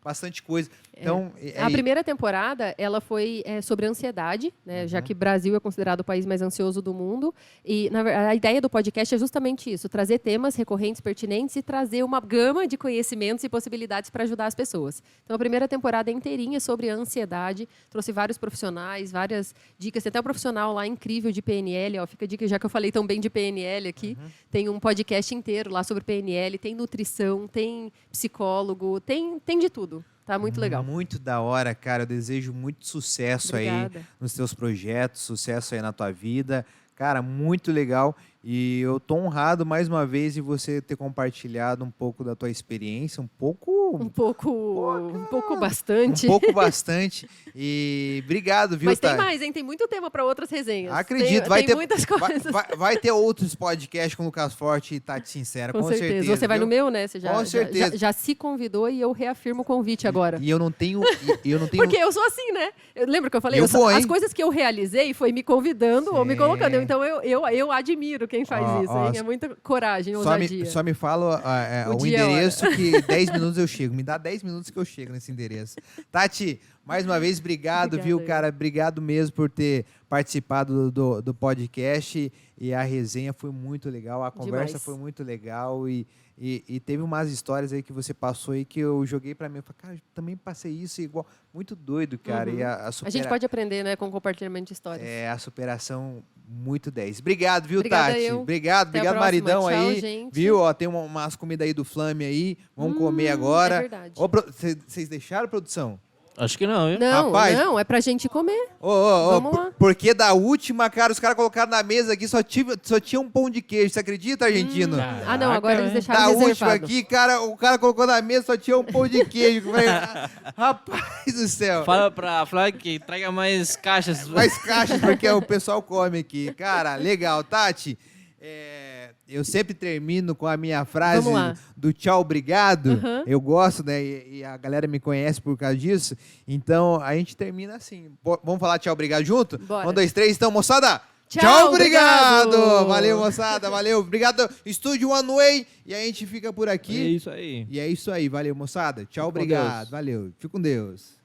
bastante coisa. Então, a primeira temporada, ela foi sobre ansiedade, né? Já que o Brasil é considerado o país mais ansioso do mundo. E a ideia do podcast é justamente isso, trazer temas recorrentes, pertinentes e trazer uma gama de conhecimentos e possibilidades para ajudar as pessoas. Então, a primeira temporada é inteirinha sobre a ansiedade, trouxe vários profissionais, várias dicas. Tem até um profissional lá incrível de PNL, fica a dica, já que eu falei tão bem de PNL aqui, tem um podcast inteiro lá sobre PNL, tem nutrição, tem psicólogo, tem de tudo. Tá muito legal. Muito da hora, cara. Eu desejo muito sucesso aí nos teus projetos, sucesso aí na tua vida. Cara, muito legal. E eu tô honrado mais uma vez em você ter compartilhado um pouco da tua experiência, um pouco bastante. Um pouco bastante. E obrigado, viu, Mas tem Tati? mais, hein? Tem muito tema para outras resenhas. Acredito. Tem muitas coisas. Vai ter outros podcasts com o Lucas Forte e Tati Sincera, com certeza. Você vai no meu, né? Você com certeza. Já se convidou e eu reafirmo o convite agora. E eu não tenho... Porque eu sou assim, né? Lembra que eu falei? As coisas que eu realizei foi me convidando ou me colocando. Então eu admiro quem faz isso, hein? É muita coragem, ousadia. Só me fala o endereço que 10 minutos eu chego. Me dá 10 minutos que eu chego nesse endereço. Tati, mais uma vez, obrigado, viu, cara? Obrigado mesmo por ter participado do podcast. E a resenha foi muito legal, a conversa foi muito legal. E teve umas histórias aí que você passou aí que eu joguei pra mim. Eu falei, cara, eu também passei isso igual. Muito doido, cara. E a gente pode aprender, né, com o compartilhamento de histórias. A superação muito 10. Obrigado, viu, Obrigada Tati? eu. Obrigado, maridão. Tchau, aí. Gente. Viu? Ó, tem umas comidas aí do Flame aí. Vamos comer agora. É verdade. Vocês deixaram, produção? Acho que não, viu? Rapaz, não, é pra gente comer. Vamos lá. Porque da última, cara, os caras colocaram na mesa aqui, só tinha um pão de queijo. Você acredita, argentino? Não, agora eles deixaram da reservado. última aqui, cara, o cara colocou na mesa, só tinha um pão de queijo. Rapaz do céu. Fala pra Flávia que traga mais caixas. Mais caixas, porque o pessoal come aqui. Cara, legal. Tati, eu sempre termino com a minha frase do tchau, obrigado. Eu gosto, né? E a galera me conhece por causa disso. Então, a gente termina assim. Vamos falar tchau, obrigado junto? Bora. 1, 2, 3, então, moçada. Tchau, obrigado! Valeu, moçada, valeu. Obrigado, Estúdio One Way. E a gente fica por aqui. É isso aí. E é isso aí, valeu, moçada. Tchau, obrigado. Valeu. Fica com Deus.